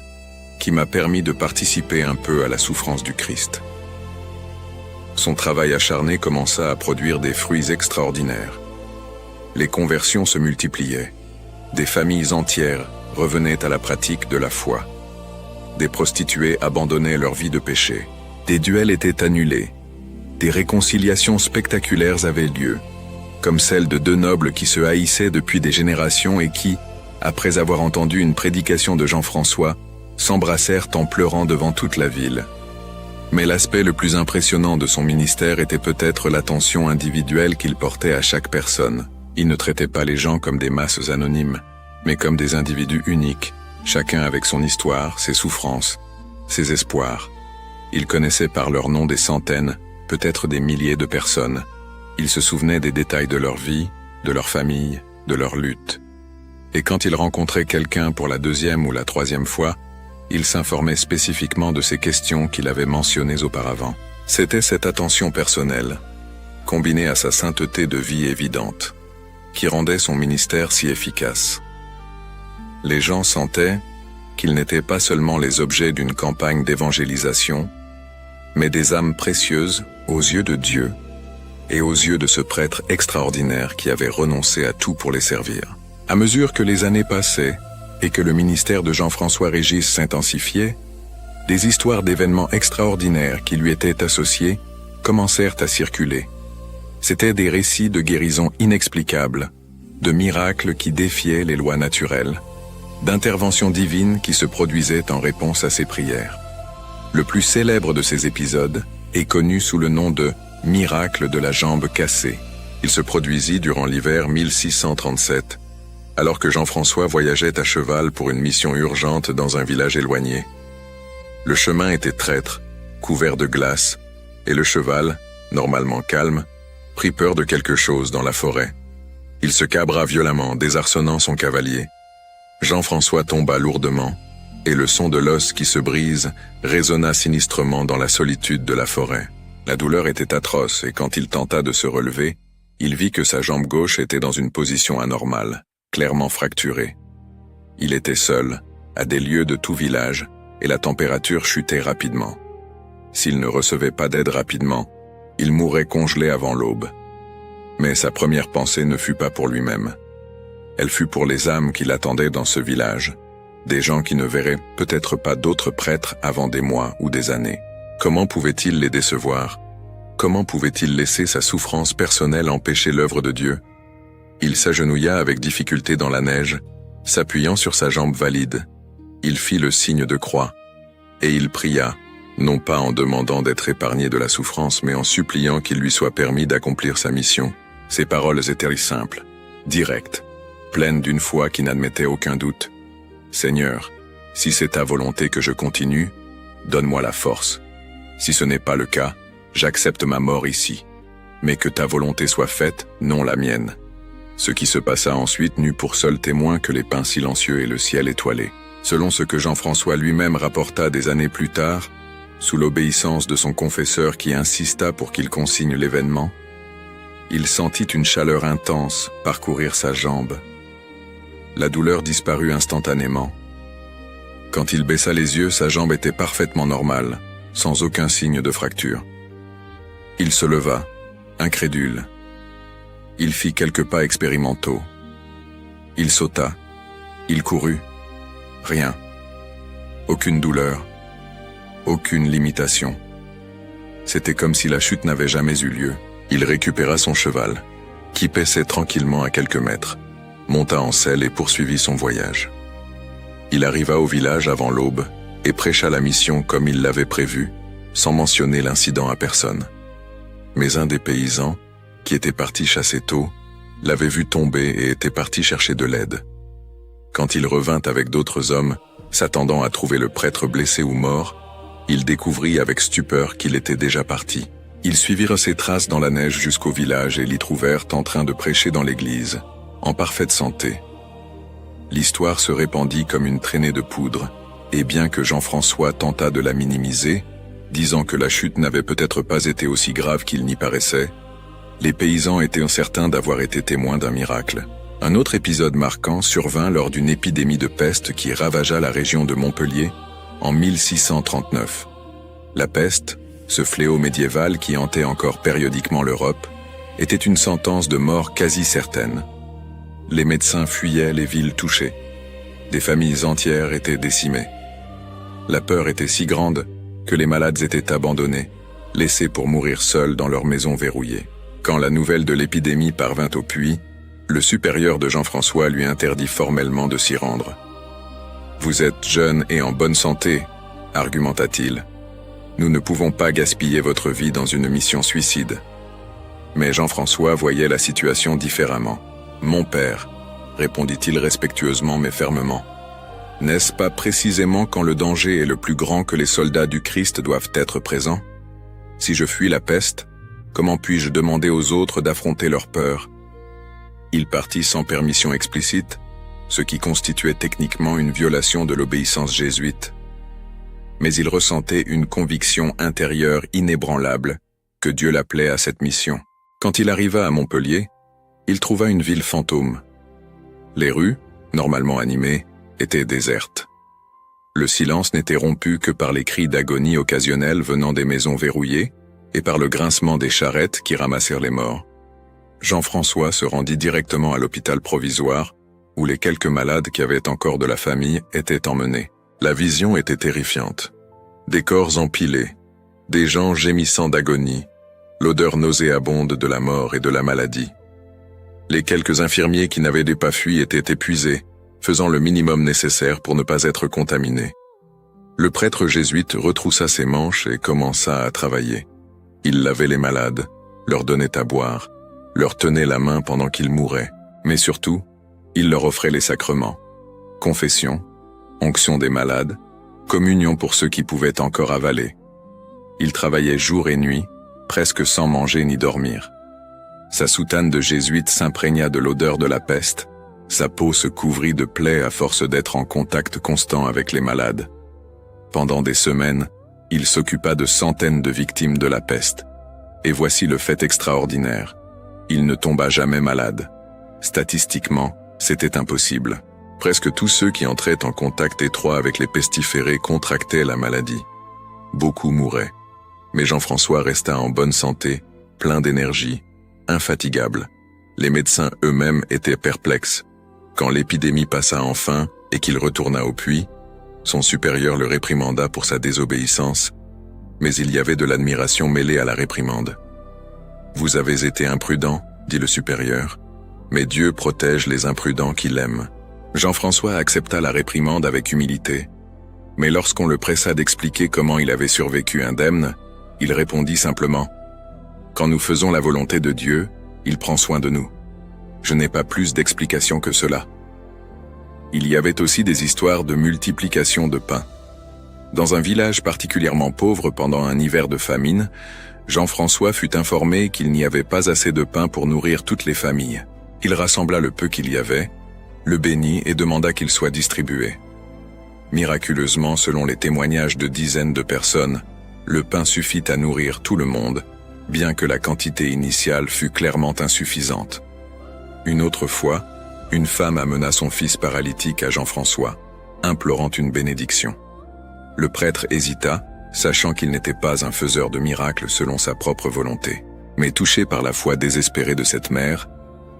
qui m'a permis de participer un peu à la souffrance du Christ. » Son travail acharné commença à produire des fruits extraordinaires. Les conversions se multipliaient. Des familles entières revenaient à la pratique de la foi. Des prostituées abandonnaient leur vie de péché. Des duels étaient annulés. Des réconciliations spectaculaires avaient lieu, comme celle de 2 nobles qui se haïssaient depuis des générations et qui, après avoir entendu une prédication de Jean-François, s'embrassèrent en pleurant devant toute la ville. Mais l'aspect le plus impressionnant de son ministère était peut-être l'attention individuelle qu'il portait à chaque personne. Il ne traitait pas les gens comme des masses anonymes, mais comme des individus uniques, chacun avec son histoire, ses souffrances, ses espoirs. Il connaissait par leur nom des centaines, peut-être des milliers de personnes. Il se souvenait des détails de leur vie, de leur famille, de leur lutte. Et quand il rencontrait quelqu'un pour la 2e ou la 3e fois, il s'informait spécifiquement de ces questions qu'il avait mentionnées auparavant. C'était cette attention personnelle, combinée à sa sainteté de vie évidente, qui rendait son ministère si efficace. Les gens sentaient qu'ils n'étaient pas seulement les objets d'une campagne d'évangélisation, mais des âmes précieuses aux yeux de Dieu et aux yeux de ce prêtre extraordinaire qui avait renoncé à tout pour les servir. À mesure que les années passaient, et que le ministère de Jean-François Régis s'intensifiait, des histoires d'événements extraordinaires qui lui étaient associés commencèrent à circuler. C'étaient des récits de guérisons inexplicables, de miracles qui défiaient les lois naturelles, d'interventions divines qui se produisaient en réponse à ses prières. Le plus célèbre de ces épisodes est connu sous le nom de « miracle de la jambe cassée ». Il se produisit durant l'hiver 1637, alors que Jean-François voyageait à cheval pour une mission urgente dans un village éloigné. Le chemin était traître, couvert de glace, et le cheval, normalement calme, prit peur de quelque chose dans la forêt. Il se cabra violemment, désarçonnant son cavalier. Jean-François tomba lourdement, et le son de l'os qui se brise résonna sinistrement dans la solitude de la forêt. La douleur était atroce, et quand il tenta de se relever, il vit que sa jambe gauche était dans une position anormale, clairement fracturée. Il était seul, à des lieues de tout village, et la température chutait rapidement. S'il ne recevait pas d'aide rapidement, il mourrait congelé avant l'aube. Mais sa première pensée ne fut pas pour lui-même. Elle fut pour les âmes qui l'attendaient dans ce village, des gens qui ne verraient peut-être pas d'autres prêtres avant des mois ou des années. Comment pouvait-il les décevoir? Comment pouvait-il laisser sa souffrance personnelle empêcher l'œuvre de Dieu? Il s'agenouilla avec difficulté dans la neige, s'appuyant sur sa jambe valide. Il fit le signe de croix, et il pria, non pas en demandant d'être épargné de la souffrance, mais en suppliant qu'il lui soit permis d'accomplir sa mission. Ses paroles étaient simples, directes, pleines d'une foi qui n'admettait aucun doute. « Seigneur, si c'est ta volonté que je continue, donne-moi la force. Si ce n'est pas le cas, j'accepte ma mort ici. Mais que ta volonté soit faite, non la mienne. » Ce qui se passa ensuite n'eut pour seul témoin que les pins silencieux et le ciel étoilé. Selon ce que Jean-François lui-même rapporta des années plus tard, sous l'obéissance de son confesseur qui insista pour qu'il consigne l'événement, il sentit une chaleur intense parcourir sa jambe. La douleur disparut instantanément. Quand il baissa les yeux, sa jambe était parfaitement normale, sans aucun signe de fracture. Il se leva, incrédule. Il fit quelques pas expérimentaux. Il sauta. Il courut. Rien. Aucune douleur. Aucune limitation. C'était comme si la chute n'avait jamais eu lieu. Il récupéra son cheval, qui paissait tranquillement à quelques mètres, monta en selle et poursuivit son voyage. Il arriva au village avant l'aube et prêcha la mission comme il l'avait prévu, sans mentionner l'incident à personne. Mais un des paysans, qui était parti chasser tôt, l'avait vu tomber et était parti chercher de l'aide. Quand il revint avec d'autres hommes, s'attendant à trouver le prêtre blessé ou mort, il découvrit avec stupeur qu'il était déjà parti. Ils suivirent ses traces dans la neige jusqu'au village et l'y trouvèrent en train de prêcher dans l'église, en parfaite santé. L'histoire se répandit comme une traînée de poudre, et bien que Jean-François tenta de la minimiser, disant que la chute n'avait peut-être pas été aussi grave qu'il n'y paraissait, les paysans étaient certains d'avoir été témoins d'un miracle. Un autre épisode marquant survint lors d'une épidémie de peste qui ravagea la région de Montpellier en 1639. La peste, ce fléau médiéval qui hantait encore périodiquement l'Europe, était une sentence de mort quasi certaine. Les médecins fuyaient les villes touchées. Des familles entières étaient décimées. La peur était si grande que les malades étaient abandonnés, laissés pour mourir seuls dans leurs maisons verrouillées. Quand la nouvelle de l'épidémie parvint au puits, le supérieur de Jean-François lui interdit formellement de s'y rendre. « Vous êtes jeune et en bonne santé, » argumenta-t-il. « Nous ne pouvons pas gaspiller votre vie dans une mission suicide. » Mais Jean-François voyait la situation différemment. « Mon père, » répondit-il respectueusement mais fermement. « N'est-ce pas précisément quand le danger est le plus grand que les soldats du Christ doivent être présents? Si je fuis la peste, comment puis-je demander aux autres d'affronter leur peur? » Il partit sans permission explicite, ce qui constituait techniquement une violation de l'obéissance jésuite. Mais il ressentait une conviction intérieure inébranlable que Dieu l'appelait à cette mission. Quand il arriva à Montpellier, il trouva une ville fantôme. Les rues, normalement animées, étaient désertes. Le silence n'était rompu que par les cris d'agonie occasionnels venant des maisons verrouillées et par le grincement des charrettes qui ramassèrent les morts. Jean-François se rendit directement à l'hôpital provisoire, où les quelques malades qui avaient encore de la famille étaient emmenés. La vision était terrifiante. Des corps empilés, des gens gémissant d'agonie, l'odeur nauséabonde de la mort et de la maladie. Les quelques infirmiers qui n'avaient pas fui étaient épuisés, faisant le minimum nécessaire pour ne pas être contaminés. Le prêtre jésuite retroussa ses manches et commença à travailler. Il lavait les malades, leur donnait à boire, leur tenait la main pendant qu'ils mouraient, mais surtout, il leur offrait les sacrements. Confession, onction des malades, communion pour ceux qui pouvaient encore avaler. Il travaillait jour et nuit, presque sans manger ni dormir. Sa soutane de jésuite s'imprégna de l'odeur de la peste, sa peau se couvrit de plaies à force d'être en contact constant avec les malades. Pendant des semaines, il s'occupa de centaines de victimes de la peste. Et voici le fait extraordinaire. Il ne tomba jamais malade. Statistiquement, c'était impossible. Presque tous ceux qui entraient en contact étroit avec les pestiférés contractaient la maladie. Beaucoup mouraient. Mais Jean-François resta en bonne santé, plein d'énergie, infatigable. Les médecins eux-mêmes étaient perplexes. Quand l'épidémie passa enfin et qu'il retourna au puits, son supérieur le réprimanda pour sa désobéissance, mais il y avait de l'admiration mêlée à la réprimande. « Vous avez été imprudent, dit le supérieur, mais Dieu protège les imprudents qu'il aime. » Jean-François accepta la réprimande avec humilité, mais lorsqu'on le pressa d'expliquer comment il avait survécu indemne, il répondit simplement « Quand nous faisons la volonté de Dieu, il prend soin de nous. Je n'ai pas plus d'explications que cela. » Il y avait aussi des histoires de multiplication de pain. Dans un village particulièrement pauvre pendant un hiver de famine, Jean-François fut informé qu'il n'y avait pas assez de pain pour nourrir toutes les familles. Il rassembla le peu qu'il y avait, le bénit et demanda qu'il soit distribué. Miraculeusement, selon les témoignages de dizaines de personnes, le pain suffit à nourrir tout le monde, bien que la quantité initiale fût clairement insuffisante. Une autre fois, une femme amena son fils paralytique à Jean-François, implorant une bénédiction. Le prêtre hésita, sachant qu'il n'était pas un faiseur de miracles selon sa propre volonté. Mais touché par la foi désespérée de cette mère,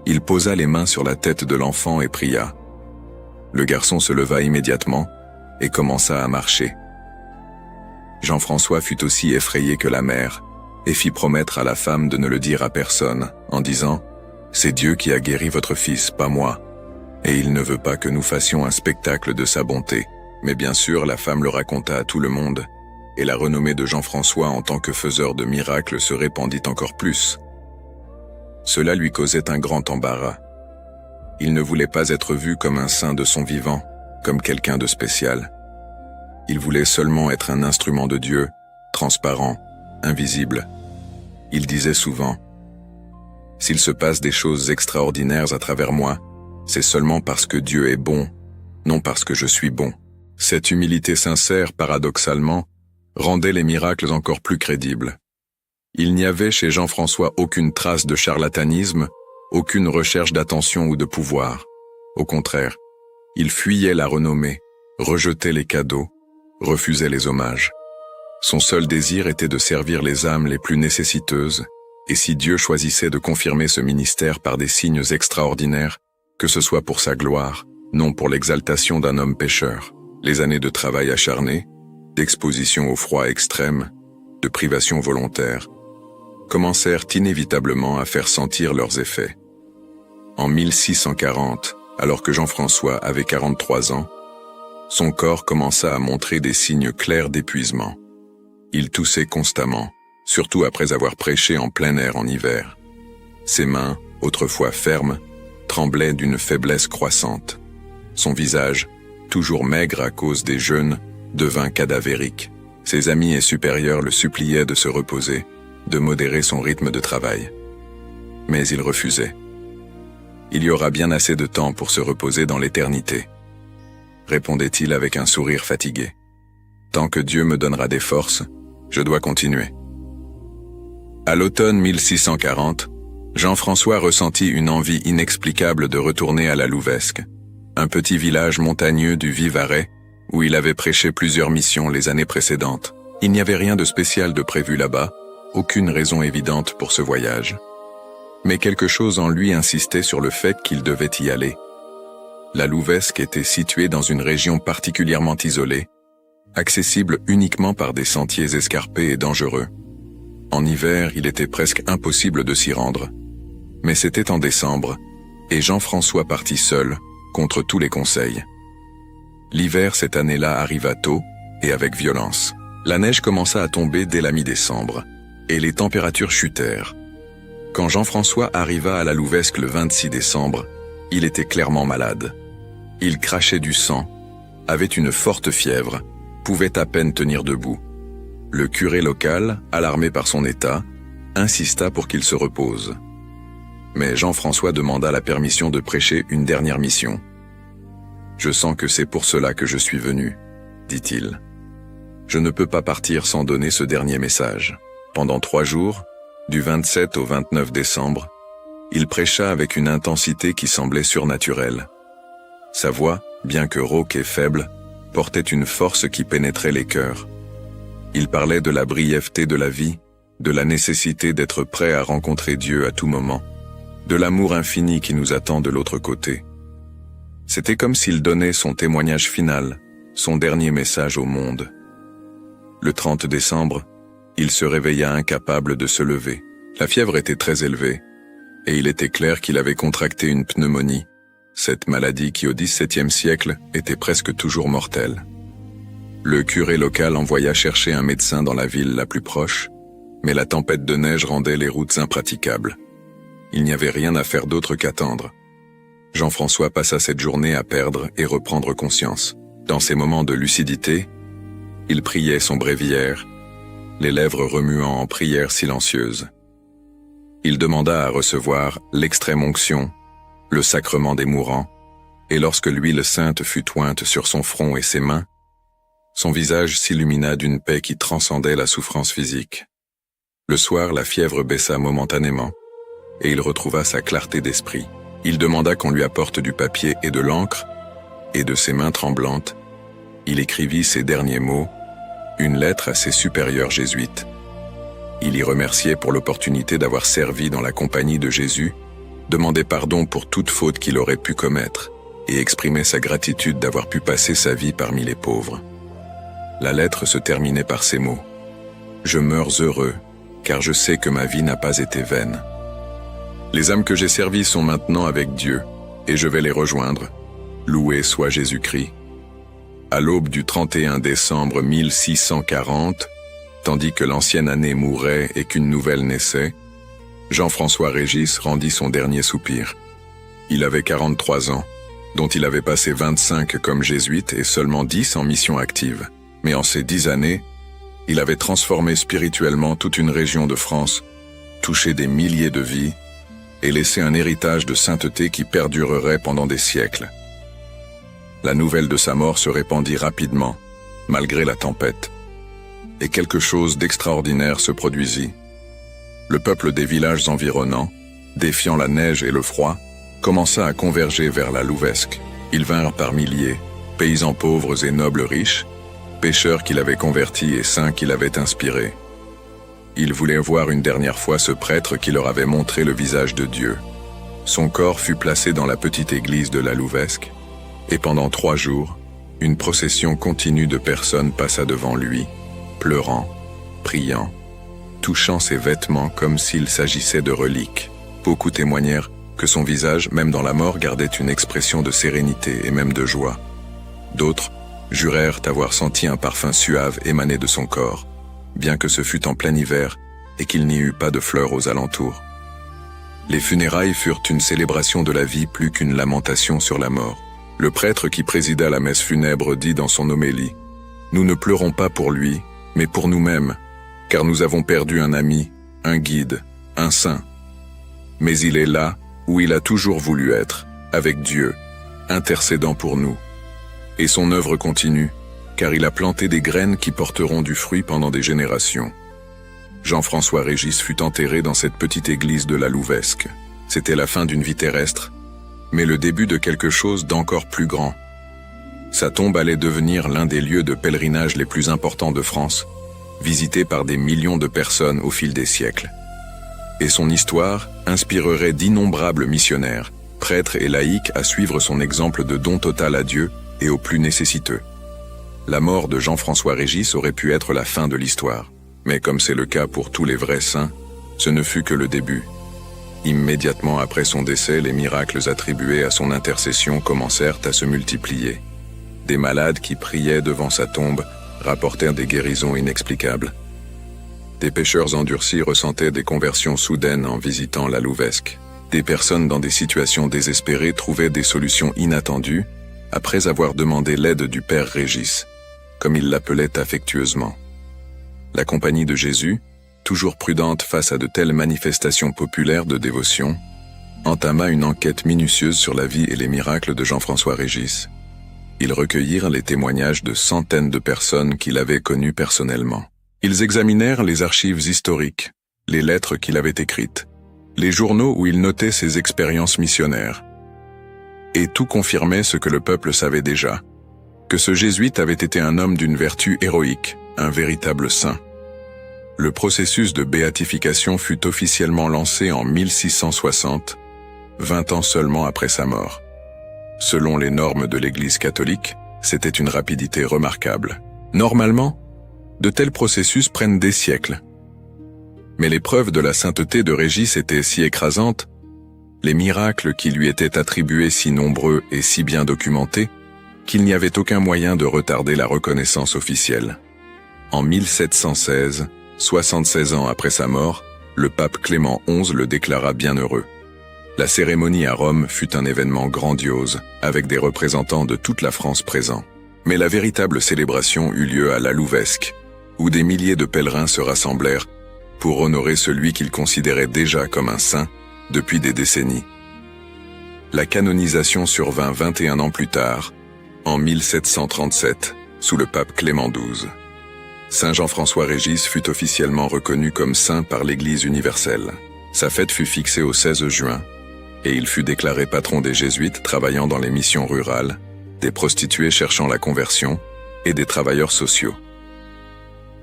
il posa les mains sur la tête de l'enfant et pria. Le garçon se leva immédiatement et commença à marcher. Jean-François fut aussi effrayé que la mère et fit promettre à la femme de ne le dire à personne, en disant « C'est Dieu qui a guéri votre fils, pas moi, et il ne veut pas que nous fassions un spectacle de sa bonté. » Mais bien sûr, la femme le raconta à tout le monde, et la renommée de Jean-François en tant que faiseur de miracles se répandit encore plus. Cela lui causait un grand embarras. Il ne voulait pas être vu comme un saint de son vivant, comme quelqu'un de spécial. Il voulait seulement être un instrument de Dieu, transparent, invisible. Il disait souvent « S'il se passe des choses extraordinaires à travers moi, c'est seulement parce que Dieu est bon, non parce que je suis bon. » Cette humilité sincère, paradoxalement, rendait les miracles encore plus crédibles. Il n'y avait chez Jean-François aucune trace de charlatanisme, aucune recherche d'attention ou de pouvoir. Au contraire, il fuyait la renommée, rejetait les cadeaux, refusait les hommages. Son seul désir était de servir les âmes les plus nécessiteuses, et si Dieu choisissait de confirmer ce ministère par des signes extraordinaires, que ce soit pour sa gloire, non pour l'exaltation d'un homme pécheur. Les années de travail acharné, d'exposition au froid extrême, de privation volontaire, commencèrent inévitablement à faire sentir leurs effets. En 1640, alors que Jean-François avait 43 ans, son corps commença à montrer des signes clairs d'épuisement. Il toussait constamment, surtout après avoir prêché en plein air en hiver. Ses mains, autrefois fermes, tremblaient d'une faiblesse croissante. Son visage, toujours maigre à cause des jeûnes, devint cadavérique. Ses amis et supérieurs le suppliaient de se reposer, de modérer son rythme de travail. Mais il refusait. Il y aura bien assez de temps pour se reposer dans l'éternité, répondait-il avec un sourire fatigué. Tant que Dieu me donnera des forces, je dois continuer. À l'automne 1640, Jean-François ressentit une envie inexplicable de retourner à la Louvesque, un petit village montagneux du Vivarais où il avait prêché plusieurs missions les années précédentes. Il n'y avait rien de spécial de prévu là-bas, aucune raison évidente pour ce voyage. Mais quelque chose en lui insistait sur le fait qu'il devait y aller. La Louvesque était située dans une région particulièrement isolée, accessible uniquement par des sentiers escarpés et dangereux. En hiver, il était presque impossible de s'y rendre. Mais c'était en décembre, et Jean-François partit seul, contre tous les conseils. L'hiver cette année-là arriva tôt, et avec violence. La neige commença à tomber dès la mi-décembre, et les températures chutèrent. Quand Jean-François arriva à la Louvesque le 26 décembre, il était clairement malade. Il crachait du sang, avait une forte fièvre, pouvait à peine tenir debout. Le curé local, alarmé par son état, insista pour qu'il se repose. Mais Jean-François demanda la permission de prêcher une dernière mission. « Je sens que c'est pour cela que je suis venu, » dit-il. « Je ne peux pas partir sans donner ce dernier message. » Pendant 3 jours, du 27 au 29 décembre, il prêcha avec une intensité qui semblait surnaturelle. Sa voix, bien que rauque et faible, portait une force qui pénétrait les cœurs. Il parlait de la brièveté de la vie, de la nécessité d'être prêt à rencontrer Dieu à tout moment, de l'amour infini qui nous attend de l'autre côté. C'était comme s'il donnait son témoignage final, son dernier message au monde. Le 30 décembre, il se réveilla incapable de se lever. La fièvre était très élevée, et il était clair qu'il avait contracté une pneumonie, cette maladie qui au XVIIe siècle était presque toujours mortelle. Le curé local envoya chercher un médecin dans la ville la plus proche, mais la tempête de neige rendait les routes impraticables. Il n'y avait rien à faire d'autre qu'attendre. Jean-François passa cette journée à perdre et reprendre conscience. Dans ces moments de lucidité, il priait son bréviaire, les lèvres remuant en prière silencieuse. Il demanda à recevoir l'extrême onction, le sacrement des mourants, et lorsque l'huile sainte fut ointe sur son front et ses mains, son visage s'illumina d'une paix qui transcendait la souffrance physique. Le soir, la fièvre baissa momentanément, et il retrouva sa clarté d'esprit. Il demanda qu'on lui apporte du papier et de l'encre, et de ses mains tremblantes, il écrivit ces derniers mots, une lettre à ses supérieurs jésuites. Il y remerciait pour l'opportunité d'avoir servi dans la compagnie de Jésus, demandait pardon pour toute faute qu'il aurait pu commettre, et exprimait sa gratitude d'avoir pu passer sa vie parmi les pauvres. La lettre se terminait par ces mots. « Je meurs heureux, car je sais que ma vie n'a pas été vaine. Les âmes que j'ai servies sont maintenant avec Dieu, et je vais les rejoindre. Loué soit Jésus-Christ. » À l'aube du 31 décembre 1640, tandis que l'ancienne année mourait et qu'une nouvelle naissait, Jean-François Régis rendit son dernier soupir. Il avait 43 ans, dont il avait passé 25 comme jésuite et seulement 10 en mission active. Mais en ces 10 années, il avait transformé spirituellement toute une région de France, touché des milliers de vies et laissé un héritage de sainteté qui perdurerait pendant des siècles. La nouvelle de sa mort se répandit rapidement, malgré la tempête. Et quelque chose d'extraordinaire se produisit. Le peuple des villages environnants, défiant la neige et le froid, commença à converger vers la Louvesque. Ils vinrent par milliers, paysans pauvres et nobles riches, pêcheurs qu'il avait convertis et saints qu'il avait inspirés. Ils voulaient voir une dernière fois ce prêtre qui leur avait montré le visage de Dieu. Son corps fut placé dans la petite église de la Louvesque, et pendant 3 jours, une procession continue de personnes passa devant lui, pleurant, priant, touchant ses vêtements comme s'il s'agissait de reliques. Beaucoup témoignèrent que son visage, même dans la mort, gardait une expression de sérénité et même de joie. D'autres jurèrent avoir senti un parfum suave émaner de son corps, bien que ce fût en plein hiver et qu'il n'y eut pas de fleurs aux alentours. Les funérailles furent une célébration de la vie plus qu'une lamentation sur la mort. Le prêtre qui présida la messe funèbre dit dans son homélie « Nous ne pleurons pas pour lui, mais pour nous-mêmes, car nous avons perdu un ami, un guide, un saint. Mais il est là où il a toujours voulu être, avec Dieu, intercédant pour nous. Et son œuvre continue, car il a planté des graines qui porteront du fruit pendant des générations. » Jean-François Régis fut enterré dans cette petite église de la Louvesque. C'était la fin d'une vie terrestre, mais le début de quelque chose d'encore plus grand. Sa tombe allait devenir l'un des lieux de pèlerinage les plus importants de France, visité par des millions de personnes au fil des siècles. Et son histoire inspirerait d'innombrables missionnaires, prêtres et laïcs à suivre son exemple de don total à Dieu et aux plus nécessiteux. La mort de Jean-François Régis aurait pu être la fin de l'histoire, mais comme c'est le cas pour tous les vrais saints, ce ne fut que le début. Immédiatement après son décès, les miracles attribués à son intercession commencèrent à se multiplier. Des malades qui priaient devant sa tombe rapportèrent des guérisons inexplicables. Des pécheurs endurcis ressentaient des conversions soudaines en visitant la Louvesque. Des personnes dans des situations désespérées trouvaient des solutions inattendues après avoir demandé l'aide du Père Régis, comme il l'appelait affectueusement. La Compagnie de Jésus, toujours prudente face à de telles manifestations populaires de dévotion, entama une enquête minutieuse sur la vie et les miracles de Jean-François Régis. Ils recueillirent les témoignages de centaines de personnes qu'il avait connues personnellement. Ils examinèrent les archives historiques, les lettres qu'il avait écrites, les journaux où il notait ses expériences missionnaires. Et tout confirmait ce que le peuple savait déjà, que ce jésuite avait été un homme d'une vertu héroïque, un véritable saint. Le processus de béatification fut officiellement lancé en 1660, 20 ans seulement après sa mort. Selon les normes de l'Église catholique, c'était une rapidité remarquable. Normalement, de tels processus prennent des siècles. Mais les preuves de la sainteté de Régis étaient si écrasantes, les miracles qui lui étaient attribués si nombreux et si bien documentés, qu'il n'y avait aucun moyen de retarder la reconnaissance officielle. En 1716, 76 ans après sa mort, le pape Clément XI le déclara bienheureux. La cérémonie à Rome fut un événement grandiose, avec des représentants de toute la France présents. Mais la véritable célébration eut lieu à la Louvesque, où des milliers de pèlerins se rassemblèrent pour honorer celui qu'ils considéraient déjà comme un saint depuis des décennies. La canonisation survint 21 ans plus tard, en 1737, sous le pape Clément XII. Saint Jean-François Régis fut officiellement reconnu comme saint par l'Église universelle. Sa fête fut fixée au 16 juin, et il fut déclaré patron des jésuites travaillant dans les missions rurales, des prostituées cherchant la conversion et des travailleurs sociaux.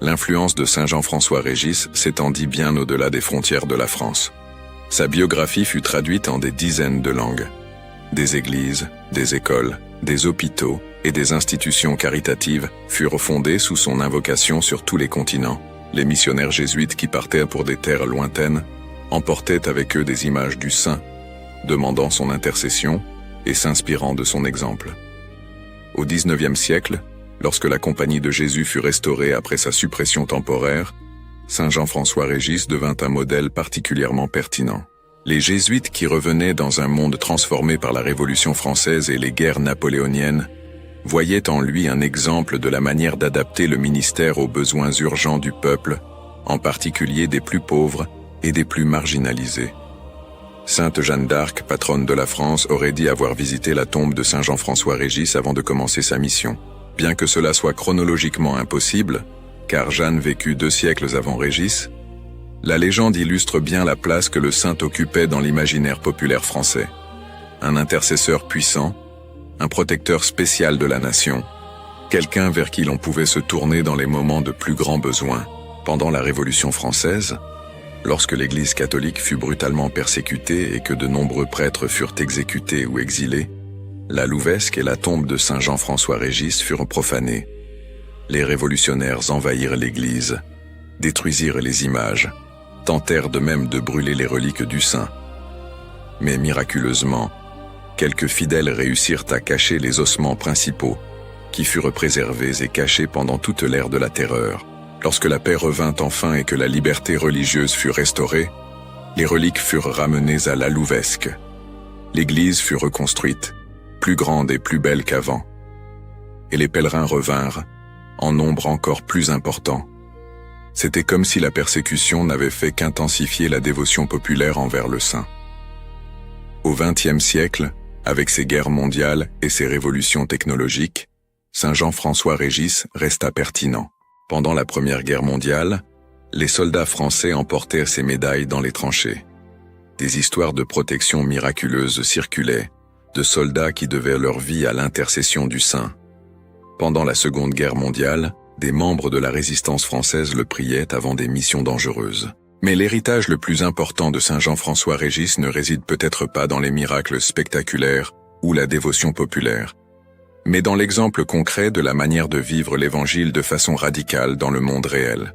L'influence de Saint Jean-François Régis s'étendit bien au-delà des frontières de la France. Sa biographie fut traduite en des dizaines de langues. Des églises, des écoles, des hôpitaux et des institutions caritatives furent fondées sous son invocation sur tous les continents. Les missionnaires jésuites qui partaient pour des terres lointaines emportaient avec eux des images du saint, demandant son intercession et s'inspirant de son exemple. Au XIXe siècle, lorsque la Compagnie de Jésus fut restaurée après sa suppression temporaire, Saint Jean-François Régis devint un modèle particulièrement pertinent. Les jésuites qui revenaient dans un monde transformé par la Révolution française et les guerres napoléoniennes voyaient en lui un exemple de la manière d'adapter le ministère aux besoins urgents du peuple, en particulier des plus pauvres et des plus marginalisés. Sainte Jeanne d'Arc, patronne de la France, aurait dit avoir visité la tombe de Saint Jean-François Régis avant de commencer sa mission. Bien que cela soit chronologiquement impossible, car Jeanne vécut 2 siècles avant Régis, la légende illustre bien la place que le saint occupait dans l'imaginaire populaire français. Un intercesseur puissant, un protecteur spécial de la nation, quelqu'un vers qui l'on pouvait se tourner dans les moments de plus grand besoin. Pendant la Révolution française, lorsque l'Église catholique fut brutalement persécutée et que de nombreux prêtres furent exécutés ou exilés, la Louvesque et la tombe de Saint Jean-François Régis furent profanées. Les révolutionnaires envahirent l'Église, détruisirent les images, tentèrent de même de brûler les reliques du saint. Mais miraculeusement, quelques fidèles réussirent à cacher les ossements principaux, qui furent préservés et cachés pendant toute l'ère de la terreur. Lorsque la paix revint enfin et que la liberté religieuse fut restaurée, les reliques furent ramenées à la Louvesque. L'église fut reconstruite, plus grande et plus belle qu'avant. Et les pèlerins revinrent, en nombre encore plus important. C'était comme si la persécution n'avait fait qu'intensifier la dévotion populaire envers le saint. Au XXe siècle, avec ses guerres mondiales et ses révolutions technologiques, Saint Jean-François Régis resta pertinent. Pendant la Première Guerre mondiale, les soldats français emportèrent ces médailles dans les tranchées. Des histoires de protection miraculeuse circulaient, de soldats qui devaient leur vie à l'intercession du saint. Pendant la Seconde Guerre mondiale, des membres de la résistance française le priaient avant des missions dangereuses. Mais l'héritage le plus important de Saint Jean-François-Régis ne réside peut-être pas dans les miracles spectaculaires ou la dévotion populaire, mais dans l'exemple concret de la manière de vivre l'Évangile de façon radicale dans le monde réel.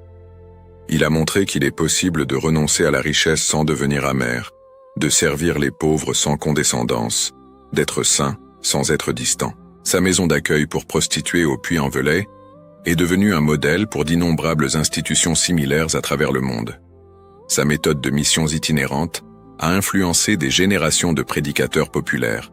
Il a montré qu'il est possible de renoncer à la richesse sans devenir amer, de servir les pauvres sans condescendance, d'être saint sans être distant. Sa maison d'accueil pour prostituées au Puy-en-Velay est devenue un modèle pour d'innombrables institutions similaires à travers le monde. Sa méthode de missions itinérantes a influencé des générations de prédicateurs populaires.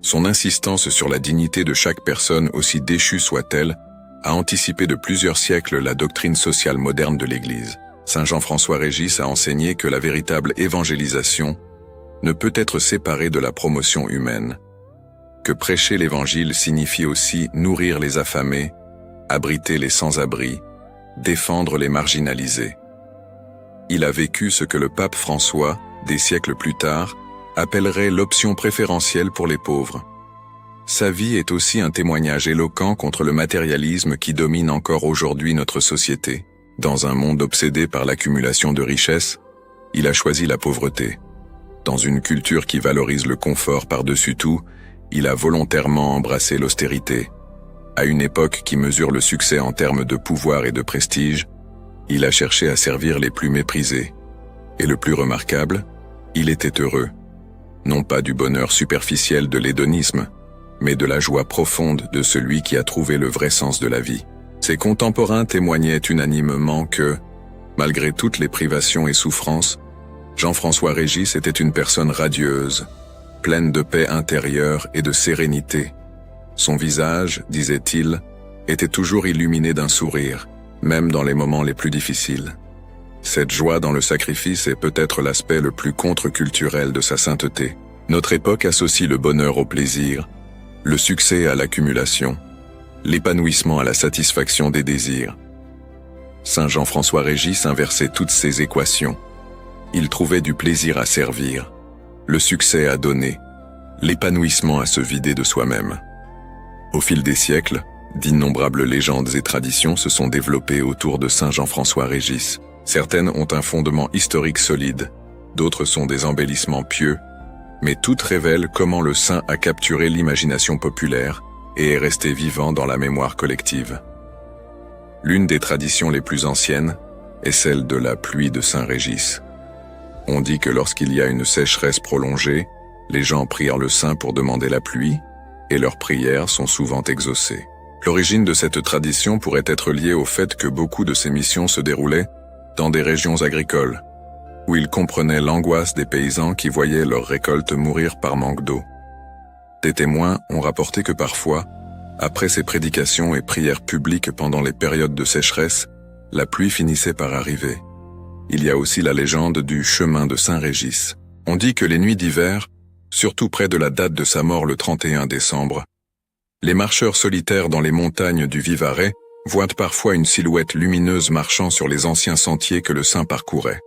Son insistance sur la dignité de chaque personne, aussi déchue soit-elle, a anticipé de plusieurs siècles la doctrine sociale moderne de l'Église. Saint Jean-François-Régis a enseigné que la véritable évangélisation ne peut être séparée de la promotion humaine, que prêcher l'Évangile signifie aussi nourrir les affamés, abriter les sans-abri, défendre les marginalisés. Il a vécu ce que le pape François, des siècles plus tard, appellerait l'option préférentielle pour les pauvres. Sa vie est aussi un témoignage éloquent contre le matérialisme qui domine encore aujourd'hui notre société. Dans un monde obsédé par l'accumulation de richesses, il a choisi la pauvreté. Dans une culture qui valorise le confort par-dessus tout, il a volontairement embrassé l'austérité. À une époque qui mesure le succès en termes de pouvoir et de prestige, il a cherché à servir les plus méprisés. Et le plus remarquable, il était heureux. Non pas du bonheur superficiel de l'hédonisme, mais de la joie profonde de celui qui a trouvé le vrai sens de la vie. Ses contemporains témoignaient unanimement que, malgré toutes les privations et souffrances, Jean-François-Régis était une personne radieuse, pleine de paix intérieure et de sérénité. Son visage, disait-il, était toujours illuminé d'un sourire, même dans les moments les plus difficiles. Cette joie dans le sacrifice est peut-être l'aspect le plus contre-culturel de sa sainteté. Notre époque associe le bonheur au plaisir, le succès à l'accumulation, l'épanouissement à la satisfaction des désirs. Saint Jean-François-Régis inversait toutes ces équations. Il trouvait du plaisir à servir, le succès à donner, l'épanouissement à se vider de soi-même. Au fil des siècles, d'innombrables légendes et traditions se sont développées autour de Saint Jean-François-Régis. Certaines ont un fondement historique solide, d'autres sont des embellissements pieux, mais toutes révèlent comment le saint a capturé l'imagination populaire et est resté vivant dans la mémoire collective. L'une des traditions les plus anciennes est celle de la pluie de Saint-Régis. On dit que lorsqu'il y a une sécheresse prolongée, les gens prient le saint pour demander la pluie, et leurs prières sont souvent exaucées. L'origine de cette tradition pourrait être liée au fait que beaucoup de ces missions se déroulaient dans des régions agricoles, où ils comprenaient l'angoisse des paysans qui voyaient leurs récoltes mourir par manque d'eau. Des témoins ont rapporté que parfois, après ces prédications et prières publiques pendant les périodes de sécheresse, la pluie finissait par arriver. Il y a aussi la légende du chemin de Saint-Régis. On dit que les nuits d'hiver, surtout près de la date de sa mort le 31 décembre, les marcheurs solitaires dans les montagnes du Vivarais voient parfois une silhouette lumineuse marchant sur les anciens sentiers que le saint parcourait.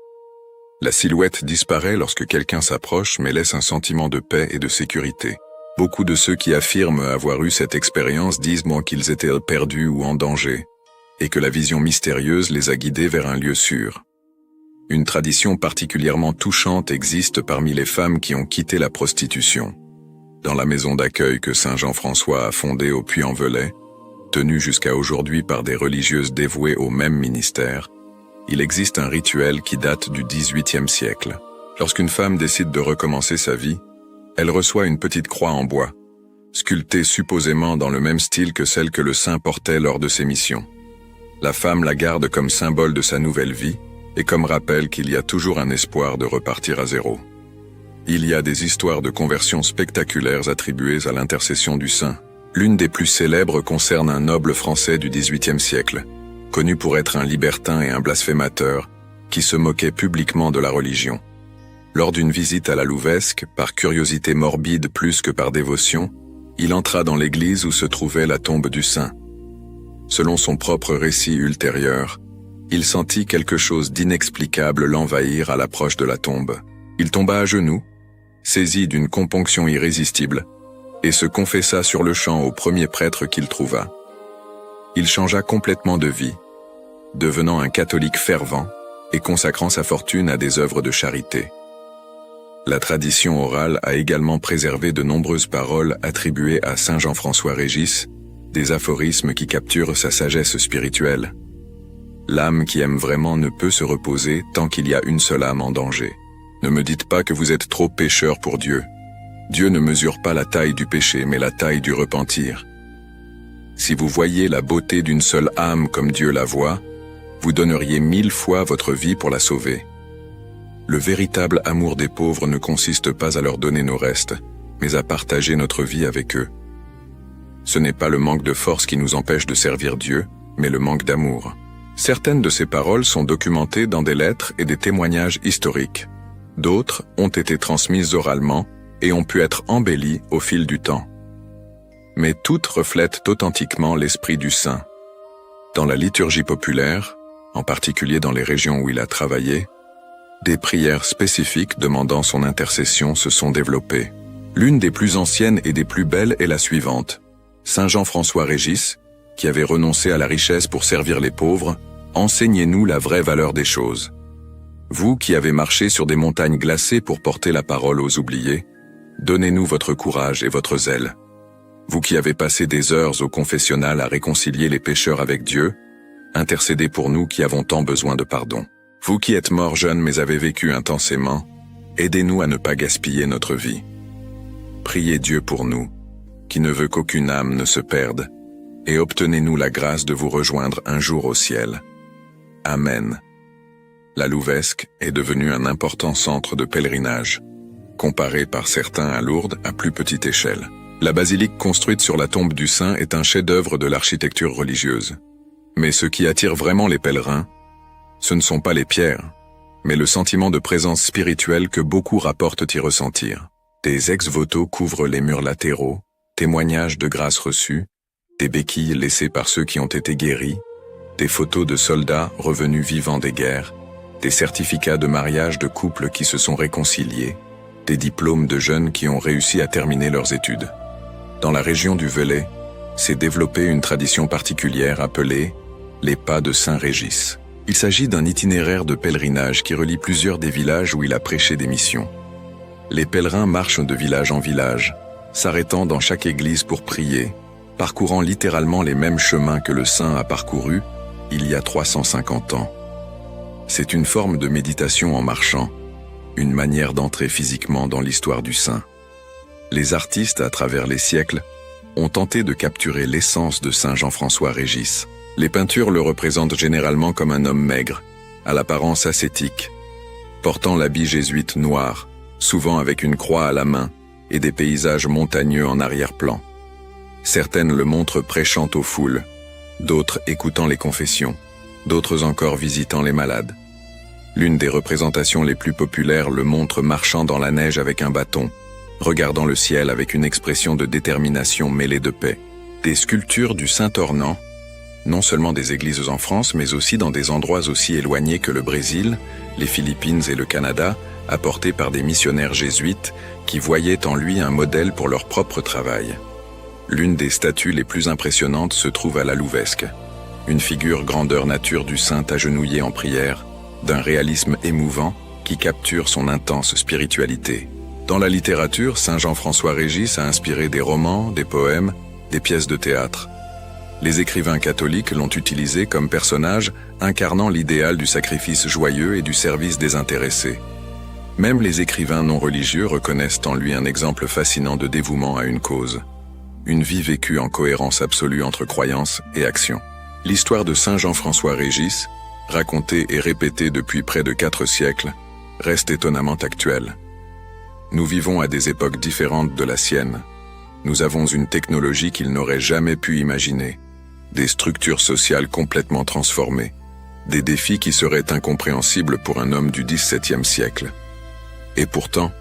La silhouette disparaît lorsque quelqu'un s'approche mais laisse un sentiment de paix et de sécurité. Beaucoup de ceux qui affirment avoir eu cette expérience disent qu'ils étaient perdus ou en danger, et que la vision mystérieuse les a guidés vers un lieu sûr. Une tradition particulièrement touchante existe parmi les femmes qui ont quitté la prostitution. Dans la maison d'accueil que Saint Jean-François a fondée au Puy-en-Velay, tenue jusqu'à aujourd'hui par des religieuses dévouées au même ministère, il existe un rituel qui date du XVIIIe siècle. Lorsqu'une femme décide de recommencer sa vie, elle reçoit une petite croix en bois, sculptée supposément dans le même style que celle que le saint portait lors de ses missions. La femme la garde comme symbole de sa nouvelle vie et comme rappel qu'il y a toujours un espoir de repartir à zéro. Il y a des histoires de conversion spectaculaires attribuées à l'intercession du saint. L'une des plus célèbres concerne un noble français du XVIIIe siècle, connu pour être un libertin et un blasphémateur, qui se moquait publiquement de la religion. Lors d'une visite à la Louvesque, par curiosité morbide plus que par dévotion, il entra dans l'église où se trouvait la tombe du saint. Selon son propre récit ultérieur, il sentit quelque chose d'inexplicable l'envahir à l'approche de la tombe. Il tomba à genoux, saisi d'une componction irrésistible, et se confessa sur le champ au premier prêtre qu'il trouva. Il changea complètement de vie, devenant un catholique fervent et consacrant sa fortune à des œuvres de charité. La tradition orale a également préservé de nombreuses paroles attribuées à Saint Jean-François Régis, des aphorismes qui capturent sa sagesse spirituelle. L'âme qui aime vraiment ne peut se reposer tant qu'il y a une seule âme en danger. Ne me dites pas que vous êtes trop pécheur pour Dieu. Dieu ne mesure pas la taille du péché, mais la taille du repentir. Si vous voyiez la beauté d'une seule âme comme Dieu la voit, vous donneriez 1000 fois votre vie pour la sauver. Le véritable amour des pauvres ne consiste pas à leur donner nos restes, mais à partager notre vie avec eux. Ce n'est pas le manque de force qui nous empêche de servir Dieu, mais le manque d'amour. Certaines de ces paroles sont documentées dans des lettres et des témoignages historiques. D'autres ont été transmises oralement et ont pu être embellies au fil du temps. Mais toutes reflètent authentiquement l'esprit du saint. Dans la liturgie populaire, en particulier dans les régions où il a travaillé, des prières spécifiques demandant son intercession se sont développées. L'une des plus anciennes et des plus belles est la suivante. Saint Jean-François Régis, qui avait renoncé à la richesse pour servir les pauvres, enseignez-nous la vraie valeur des choses. Vous qui avez marché sur des montagnes glacées pour porter la parole aux oubliés, donnez-nous votre courage et votre zèle. Vous qui avez passé des heures au confessionnal à réconcilier les pécheurs avec Dieu, intercédez pour nous qui avons tant besoin de pardon. Vous qui êtes morts jeunes mais avez vécu intensément, aidez-nous à ne pas gaspiller notre vie. Priez Dieu pour nous, qui ne veut qu'aucune âme ne se perde, et obtenez-nous la grâce de vous rejoindre un jour au ciel. Amen. La Louvesque est devenue un important centre de pèlerinage, comparé par certains à Lourdes à plus petite échelle. La basilique construite sur la tombe du saint est un chef-d'œuvre de l'architecture religieuse. Mais ce qui attire vraiment les pèlerins, ce ne sont pas les pierres, mais le sentiment de présence spirituelle que beaucoup rapportent y ressentir. Des ex-voto couvrent les murs latéraux, témoignages de grâce reçues, des béquilles laissées par ceux qui ont été guéris, des photos de soldats revenus vivants des guerres, des certificats de mariage de couples qui se sont réconciliés, des diplômes de jeunes qui ont réussi à terminer leurs études. Dans la région du Velay, s'est développée une tradition particulière appelée les pas de Saint-Régis. Il s'agit d'un itinéraire de pèlerinage qui relie plusieurs des villages où il a prêché des missions. Les pèlerins marchent de village en village, s'arrêtant dans chaque église pour prier, parcourant littéralement les mêmes chemins que le saint a parcourus il y a 350 ans. C'est une forme de méditation en marchant, une manière d'entrer physiquement dans l'histoire du saint. Les artistes, à travers les siècles, ont tenté de capturer l'essence de Saint Jean-François Régis. Les peintures le représentent généralement comme un homme maigre, à l'apparence ascétique, portant l'habit jésuite noir, souvent avec une croix à la main, et des paysages montagneux en arrière-plan. Certaines le montrent prêchant aux foules, d'autres écoutant les confessions, d'autres encore visitant les malades. L'une des représentations les plus populaires le montre marchant dans la neige avec un bâton, regardant le ciel avec une expression de détermination mêlée de paix. Des sculptures du Saint ornant, non seulement des églises en France, mais aussi dans des endroits aussi éloignés que le Brésil, les Philippines et le Canada, apportées par des missionnaires jésuites qui voyaient en lui un modèle pour leur propre travail. L'une des statues les plus impressionnantes se trouve à la Louvesque, une figure grandeur nature du saint agenouillé en prière, d'un réalisme émouvant qui capture son intense spiritualité. Dans la littérature, Saint Jean-François Régis a inspiré des romans, des poèmes, des pièces de théâtre. Les écrivains catholiques l'ont utilisé comme personnage incarnant l'idéal du sacrifice joyeux et du service désintéressé. Même les écrivains non religieux reconnaissent en lui un exemple fascinant de dévouement à une cause. Une vie vécue en cohérence absolue entre croyance et action. L'histoire de Saint Jean-François Régis, racontée et répétée depuis près de 4 siècles, reste étonnamment actuelle. Nous vivons à des époques différentes de la sienne. Nous avons une technologie qu'il n'aurait jamais pu imaginer, des structures sociales complètement transformées, des défis qui seraient incompréhensibles pour un homme du XVIIe siècle. Et pourtant,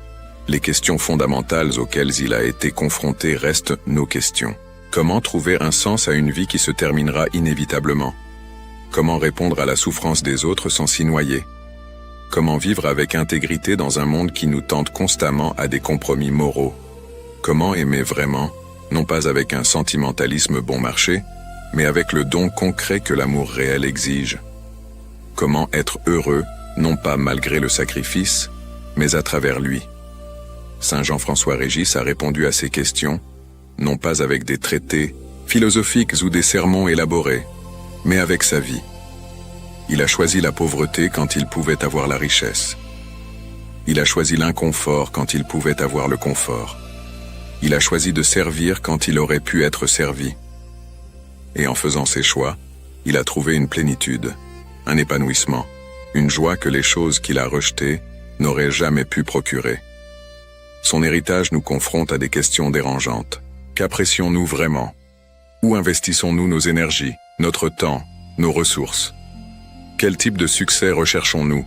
les questions fondamentales auxquelles il a été confronté restent nos questions. Comment trouver un sens à une vie qui se terminera inévitablement? Comment répondre à la souffrance des autres sans s'y noyer? Comment vivre avec intégrité dans un monde qui nous tente constamment à des compromis moraux? Comment aimer vraiment, non pas avec un sentimentalisme bon marché, mais avec le don concret que l'amour réel exige? Comment être heureux non pas malgré le sacrifice, mais à travers lui. Saint Jean-François Régis a répondu à ces questions, non pas avec des traités philosophiques ou des sermons élaborés, mais avec sa vie. Il a choisi la pauvreté quand il pouvait avoir la richesse. Il a choisi l'inconfort quand il pouvait avoir le confort. Il a choisi de servir quand il aurait pu être servi. Et en faisant ses choix, il a trouvé une plénitude, un épanouissement, une joie que les choses qu'il a rejetées n'auraient jamais pu procurer. Son héritage nous confronte à des questions dérangeantes. Qu'apprécions-nous vraiment? Où investissons-nous nos énergies, notre temps, nos ressources? Quel type de succès recherchons-nous?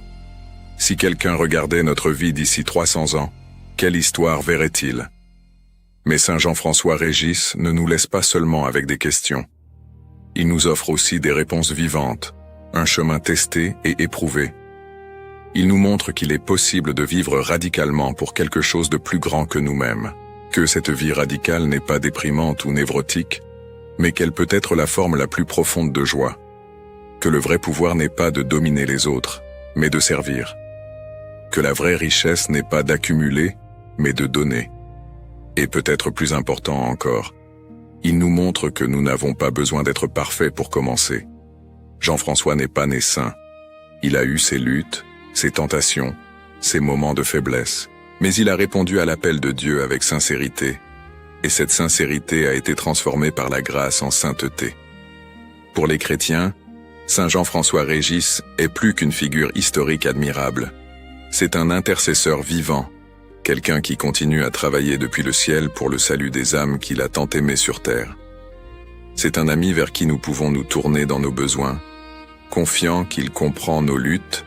Si quelqu'un regardait notre vie d'ici 300 ans, quelle histoire verrait-il? Mais Saint Jean-François Régis ne nous laisse pas seulement avec des questions. Il nous offre aussi des réponses vivantes, un chemin testé et éprouvé. Il nous montre qu'il est possible de vivre radicalement pour quelque chose de plus grand que nous-mêmes, que cette vie radicale n'est pas déprimante ou névrotique, mais qu'elle peut être la forme la plus profonde de joie, que le vrai pouvoir n'est pas de dominer les autres, mais de servir, que la vraie richesse n'est pas d'accumuler, mais de donner. Et peut-être plus important encore, il nous montre que nous n'avons pas besoin d'être parfaits pour commencer. Jean-François n'est pas né saint. Il a eu ses luttes, ses tentations, ses moments de faiblesse, mais il a répondu à l'appel de Dieu avec sincérité, et cette sincérité a été transformée par la grâce en sainteté. Pour les chrétiens, Saint Jean-François Régis est plus qu'une figure historique admirable. C'est un intercesseur vivant, quelqu'un qui continue à travailler depuis le ciel pour le salut des âmes qu'il a tant aimées sur terre. C'est un ami vers qui nous pouvons nous tourner dans nos besoins, confiant qu'il comprend nos luttes,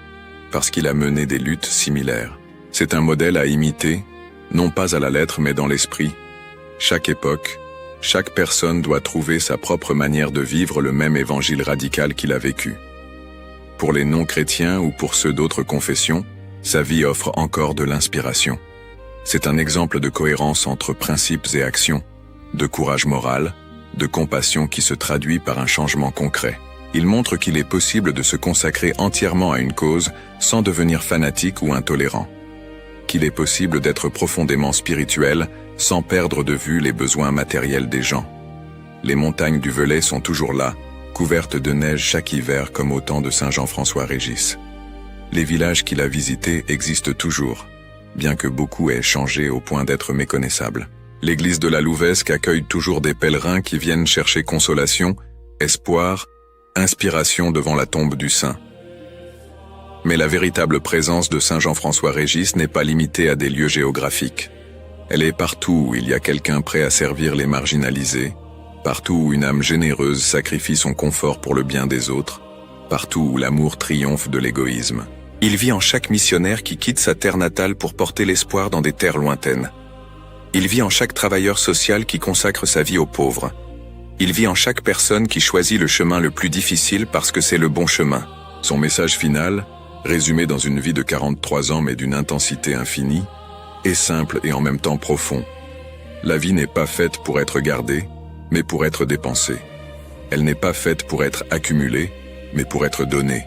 parce qu'il a mené des luttes similaires. C'est un modèle à imiter, non pas à la lettre mais dans l'esprit. Chaque époque, chaque personne doit trouver sa propre manière de vivre le même évangile radical qu'il a vécu. Pour les non-chrétiens ou pour ceux d'autres confessions, sa vie offre encore de l'inspiration. C'est un exemple de cohérence entre principes et actions, de courage moral, de compassion qui se traduit par un changement concret. Il montre qu'il est possible de se consacrer entièrement à une cause sans devenir fanatique ou intolérant. Qu'il est possible d'être profondément spirituel sans perdre de vue les besoins matériels des gens. Les montagnes du Velay sont toujours là, couvertes de neige chaque hiver comme au temps de Saint Jean-François Régis. Les villages qu'il a visités existent toujours, bien que beaucoup aient changé au point d'être méconnaissables. L'église de la Louvesque accueille toujours des pèlerins qui viennent chercher consolation, espoir, inspiration devant la tombe du saint. Mais la véritable présence de Saint Jean-François Régis n'est pas limitée à des lieux géographiques. Elle est partout où il y a quelqu'un prêt à servir les marginalisés, partout où une âme généreuse sacrifie son confort pour le bien des autres, partout où l'amour triomphe de l'égoïsme. Il vit en chaque missionnaire qui quitte sa terre natale pour porter l'espoir dans des terres lointaines. Il vit en chaque travailleur social qui consacre sa vie aux pauvres. Il vit en chaque personne qui choisit le chemin le plus difficile parce que c'est le bon chemin. Son message final, résumé dans une vie de 43 ans mais d'une intensité infinie, est simple et en même temps profond. La vie n'est pas faite pour être gardée, mais pour être dépensée. Elle n'est pas faite pour être accumulée, mais pour être donnée.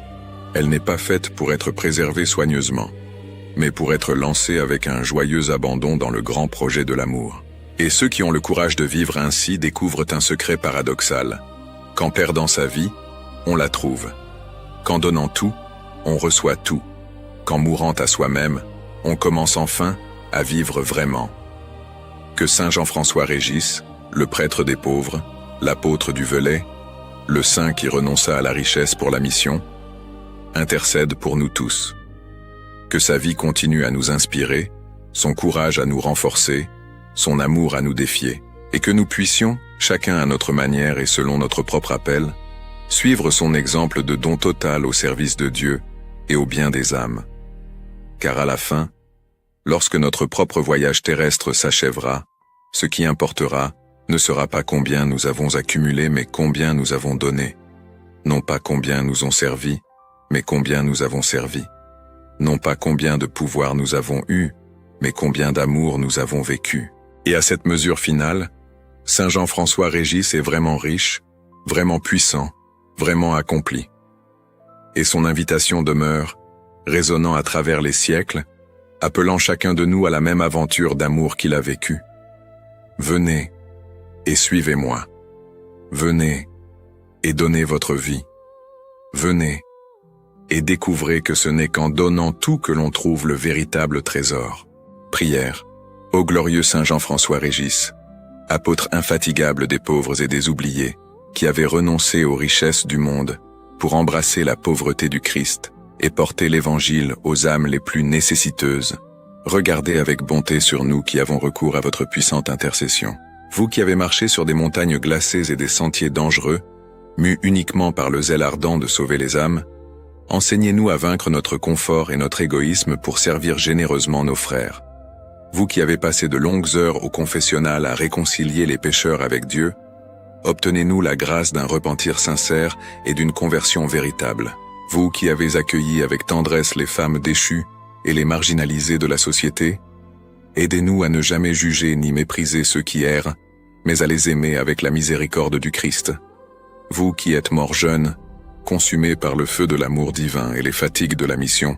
Elle n'est pas faite pour être préservée soigneusement, mais pour être lancée avec un joyeux abandon dans le grand projet de l'amour. Et ceux qui ont le courage de vivre ainsi découvrent un secret paradoxal. Qu'en perdant sa vie, on la trouve. Qu'en donnant tout, on reçoit tout. Qu'en mourant à soi-même, on commence enfin à vivre vraiment. Que Saint Jean-François Régis, le prêtre des pauvres, l'apôtre du Velay, le saint qui renonça à la richesse pour la mission, intercède pour nous tous. Que sa vie continue à nous inspirer, son courage à nous renforcer, son amour à nous défier, et que nous puissions, chacun à notre manière et selon notre propre appel, suivre son exemple de don total au service de Dieu et au bien des âmes. Car à la fin, lorsque notre propre voyage terrestre s'achèvera, ce qui importera ne sera pas combien nous avons accumulé, mais combien nous avons donné. Non pas combien nous ont servi, mais combien nous avons servi. Non pas combien de pouvoir nous avons eu, mais combien d'amour nous avons vécu. Et à cette mesure finale, Saint Jean-François Régis est vraiment riche, vraiment puissant, vraiment accompli. Et son invitation demeure, résonnant à travers les siècles, appelant chacun de nous à la même aventure d'amour qu'il a vécue. Venez et suivez-moi. Venez et donnez votre vie. Venez et découvrez que ce n'est qu'en donnant tout que l'on trouve le véritable trésor. Prière. Ô glorieux Saint Jean-François Régis, apôtre infatigable des pauvres et des oubliés, qui avait renoncé aux richesses du monde pour embrasser la pauvreté du Christ et porter l'Évangile aux âmes les plus nécessiteuses, regardez avec bonté sur nous qui avons recours à votre puissante intercession. Vous qui avez marché sur des montagnes glacées et des sentiers dangereux, mus uniquement par le zèle ardent de sauver les âmes, enseignez-nous à vaincre notre confort et notre égoïsme pour servir généreusement nos frères. Vous qui avez passé de longues heures au confessionnal à réconcilier les pécheurs avec Dieu, obtenez-nous la grâce d'un repentir sincère et d'une conversion véritable. Vous qui avez accueilli avec tendresse les femmes déchues et les marginalisés de la société, aidez-nous à ne jamais juger ni mépriser ceux qui errent, mais à les aimer avec la miséricorde du Christ. Vous qui êtes morts jeunes, consumés par le feu de l'amour divin et les fatigues de la mission,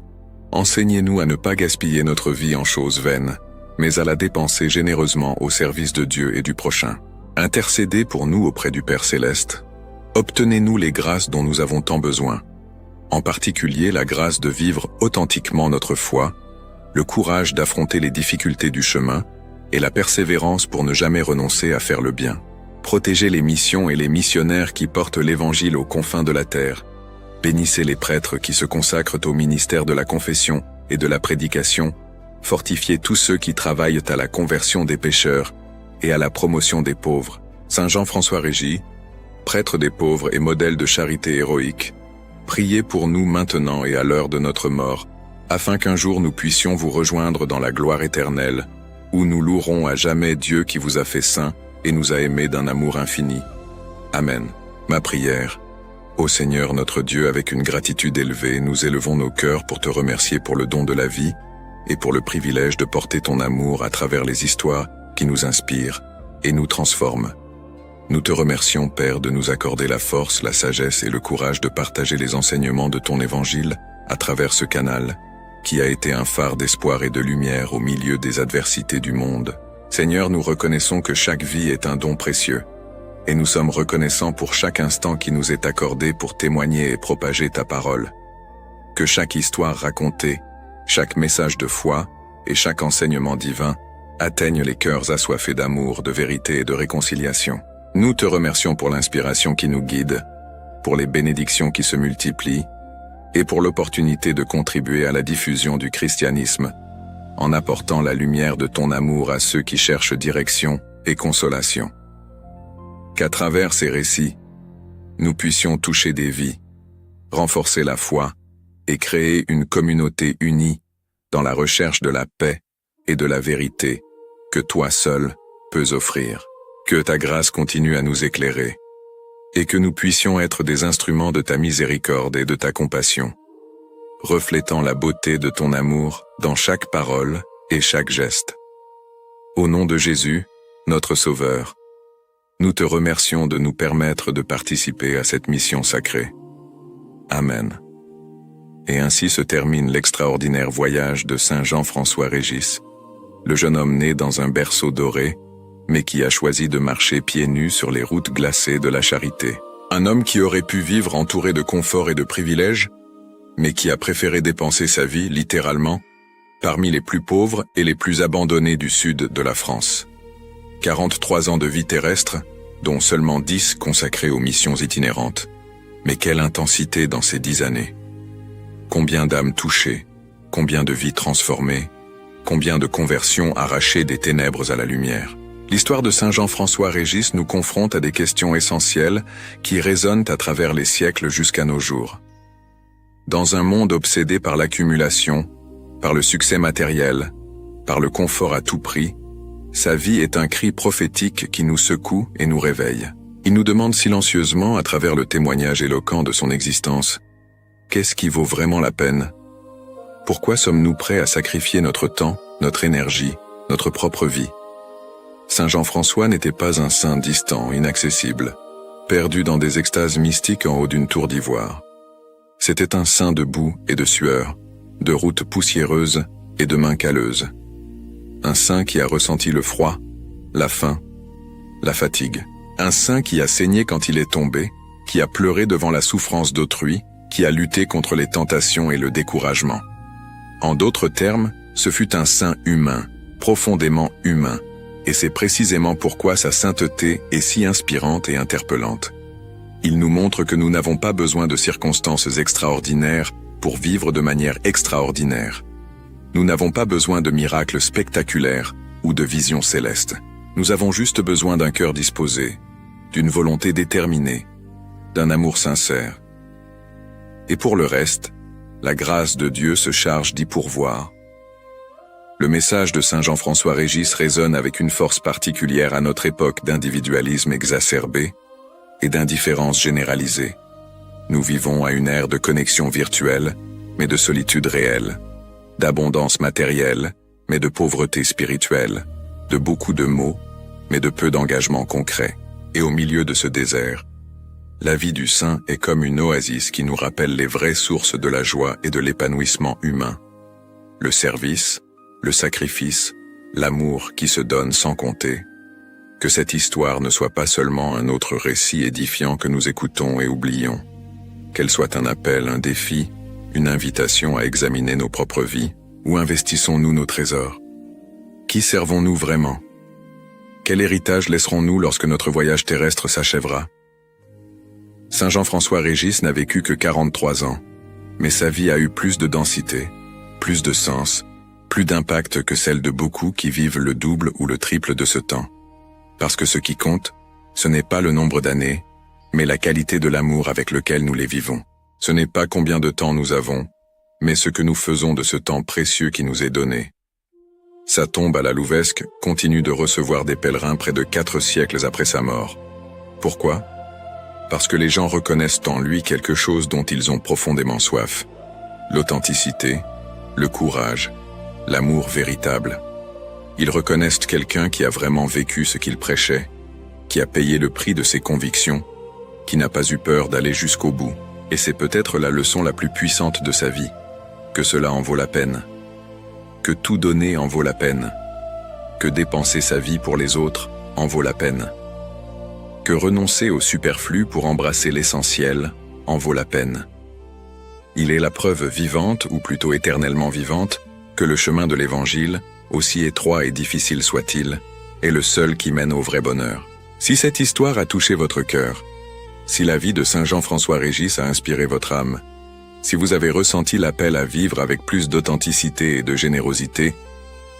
enseignez-nous à ne pas gaspiller notre vie en choses vaines, mais à la dépenser généreusement au service de Dieu et du prochain. Intercédez pour nous auprès du Père Céleste. Obtenez-nous les grâces dont nous avons tant besoin, en particulier la grâce de vivre authentiquement notre foi, le courage d'affronter les difficultés du chemin et la persévérance pour ne jamais renoncer à faire le bien. Protégez les missions et les missionnaires qui portent l'Évangile aux confins de la terre. Bénissez les prêtres qui se consacrent au ministère de la confession et de la prédication. Fortifiez tous ceux qui travaillent à la conversion des pécheurs et à la promotion des pauvres. Saint Jean-François Régis, prêtre des pauvres et modèle de charité héroïque, priez pour nous maintenant et à l'heure de notre mort, afin qu'un jour nous puissions vous rejoindre dans la gloire éternelle, où nous louerons à jamais Dieu qui vous a fait saint et nous a aimés d'un amour infini. Amen. Ma prière. Ô Seigneur notre Dieu, avec une gratitude élevée, nous élevons nos cœurs pour te remercier pour le don de la vie et pour le privilège de porter ton amour à travers les histoires qui nous inspirent et nous transforment. Nous te remercions, Père, de nous accorder la force, la sagesse et le courage de partager les enseignements de ton Évangile à travers ce canal, qui a été un phare d'espoir et de lumière au milieu des adversités du monde. Seigneur, nous reconnaissons que chaque vie est un don précieux, et nous sommes reconnaissants pour chaque instant qui nous est accordé pour témoigner et propager ta parole. Que chaque histoire racontée, chaque message de foi et chaque enseignement divin atteignent les cœurs assoiffés d'amour, de vérité et de réconciliation. Nous te remercions pour l'inspiration qui nous guide, pour les bénédictions qui se multiplient, et pour l'opportunité de contribuer à la diffusion du christianisme, en apportant la lumière de ton amour à ceux qui cherchent direction et consolation. Qu'à travers ces récits, nous puissions toucher des vies, renforcer la foi et créer une communauté unie dans la recherche de la paix et de la vérité que toi seul peux offrir. Que ta grâce continue à nous éclairer et que nous puissions être des instruments de ta miséricorde et de ta compassion, reflétant la beauté de ton amour dans chaque parole et chaque geste. Au nom de Jésus, notre Sauveur, nous te remercions de nous permettre de participer à cette mission sacrée. Amen. Et ainsi se termine l'extraordinaire voyage de Saint Jean-François Régis, le jeune homme né dans un berceau doré, mais qui a choisi de marcher pieds nus sur les routes glacées de la charité. Un homme qui aurait pu vivre entouré de confort et de privilèges, mais qui a préféré dépenser sa vie, littéralement, parmi les plus pauvres et les plus abandonnés du sud de la France. 43 ans de vie terrestre, dont seulement 10 consacrés aux missions itinérantes. Mais quelle intensité dans ces 10 années! Combien d'âmes touchées, combien de vies transformées, combien de conversions arrachées des ténèbres à la lumière. L'histoire de Saint Jean-François Régis nous confronte à des questions essentielles qui résonnent à travers les siècles jusqu'à nos jours. Dans un monde obsédé par l'accumulation, par le succès matériel, par le confort à tout prix, sa vie est un cri prophétique qui nous secoue et nous réveille. Il nous demande silencieusement, à travers le témoignage éloquent de son existence, qu'est-ce qui vaut vraiment la peine? Pourquoi sommes-nous prêts à sacrifier notre temps, notre énergie, notre propre vie? Saint Jean-François n'était pas un saint distant, inaccessible, perdu dans des extases mystiques en haut d'une tour d'ivoire. C'était un saint de boue et de sueur, de routes poussiéreuses et de mains calleuses. Un saint qui a ressenti le froid, la faim, la fatigue. Un saint qui a saigné quand il est tombé, qui a pleuré devant la souffrance d'autrui, qui a lutté contre les tentations et le découragement. En d'autres termes, ce fut un saint humain, profondément humain, et c'est précisément pourquoi sa sainteté est si inspirante et interpellante. Il nous montre que nous n'avons pas besoin de circonstances extraordinaires pour vivre de manière extraordinaire. Nous n'avons pas besoin de miracles spectaculaires ou de visions célestes. Nous avons juste besoin d'un cœur disposé, d'une volonté déterminée, d'un amour sincère. Et pour le reste, la grâce de Dieu se charge d'y pourvoir. Le message de Saint Jean-François Régis résonne avec une force particulière à notre époque d'individualisme exacerbé et d'indifférence généralisée. Nous vivons à une ère de connexion virtuelle, mais de solitude réelle, d'abondance matérielle, mais de pauvreté spirituelle, de beaucoup de mots, mais de peu d'engagement concret. Et au milieu de ce désert, la vie du saint est comme une oasis qui nous rappelle les vraies sources de la joie et de l'épanouissement humain. Le service, le sacrifice, l'amour qui se donne sans compter. Que cette histoire ne soit pas seulement un autre récit édifiant que nous écoutons et oublions. Qu'elle soit un appel, un défi, une invitation à examiner nos propres vies. Où investissons-nous nos trésors? Qui servons-nous vraiment? Quel héritage laisserons-nous lorsque notre voyage terrestre s'achèvera? Saint Jean-François Régis n'a vécu que 43 ans, mais sa vie a eu plus de densité, plus de sens, plus d'impact que celle de beaucoup qui vivent le double ou le triple de ce temps. Parce que ce qui compte, ce n'est pas le nombre d'années, mais la qualité de l'amour avec lequel nous les vivons. Ce n'est pas combien de temps nous avons, mais ce que nous faisons de ce temps précieux qui nous est donné. Sa tombe à la Louvesque continue de recevoir des pèlerins près de 4 siècles après sa mort. Pourquoi? Parce que les gens reconnaissent en lui quelque chose dont ils ont profondément soif. L'authenticité, le courage, l'amour véritable. Ils reconnaissent quelqu'un qui a vraiment vécu ce qu'il prêchait, qui a payé le prix de ses convictions, qui n'a pas eu peur d'aller jusqu'au bout. Et c'est peut-être la leçon la plus puissante de sa vie, que cela en vaut la peine. Que tout donner en vaut la peine, que dépenser sa vie pour les autres en vaut la peine, que renoncer au superflu pour embrasser l'essentiel en vaut la peine. Il est la preuve vivante, ou plutôt éternellement vivante, que le chemin de l'Évangile, aussi étroit et difficile soit-il, est le seul qui mène au vrai bonheur. Si cette histoire a touché votre cœur, si la vie de Saint Jean-François Régis a inspiré votre âme, si vous avez ressenti l'appel à vivre avec plus d'authenticité et de générosité,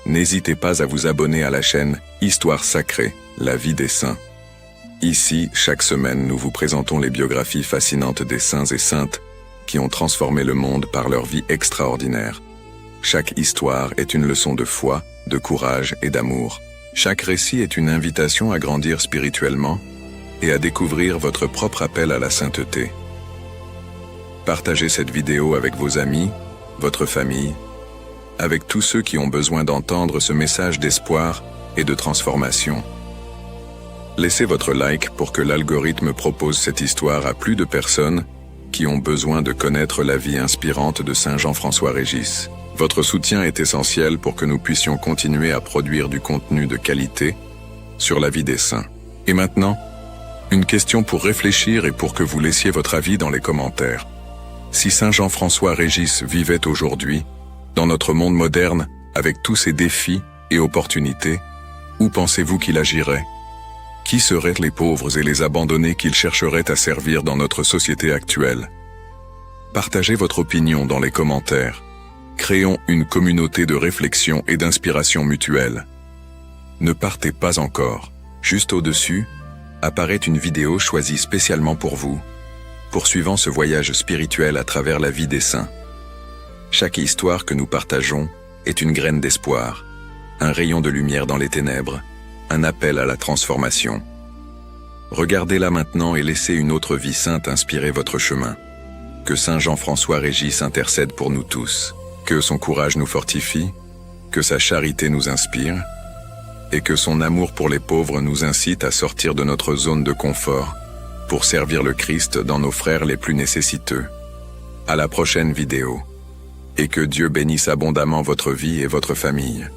n'hésitez pas à vous abonner à la chaîne Histoire sacrée, la vie des saints. Ici, chaque semaine, nous vous présentons les biographies fascinantes des saints et saintes qui ont transformé le monde par leur vie extraordinaire. Chaque histoire est une leçon de foi, de courage et d'amour. Chaque récit est une invitation à grandir spirituellement et à découvrir votre propre appel à la sainteté. Partagez cette vidéo avec vos amis, votre famille, avec tous ceux qui ont besoin d'entendre ce message d'espoir et de transformation. Laissez votre like pour que l'algorithme propose cette histoire à plus de personnes qui ont besoin de connaître la vie inspirante de Saint Jean-François Régis. Votre soutien est essentiel pour que nous puissions continuer à produire du contenu de qualité sur la vie des saints. Et maintenant, une question pour réfléchir et pour que vous laissiez votre avis dans les commentaires. Si Saint Jean-François Régis vivait aujourd'hui, dans notre monde moderne, avec tous ses défis et opportunités, où pensez-vous qu'il agirait? Qui seraient les pauvres et les abandonnés qu'il chercherait à servir dans notre société actuelle? Partagez votre opinion dans les commentaires. Créons une communauté de réflexion et d'inspiration mutuelle. Ne partez pas encore. Juste au-dessus, apparaît une vidéo choisie spécialement pour vous, poursuivant ce voyage spirituel à travers la vie des saints. Chaque histoire que nous partageons est une graine d'espoir, un rayon de lumière dans les ténèbres, un appel à la transformation. Regardez-la maintenant et laissez une autre vie sainte inspirer votre chemin. Que Saint Jean-François Régis intercède pour nous tous, que son courage nous fortifie, que sa charité nous inspire, et que son amour pour les pauvres nous incite à sortir de notre zone de confort pour servir le Christ dans nos frères les plus nécessiteux. À la prochaine vidéo. et que Dieu bénisse abondamment votre vie et votre famille.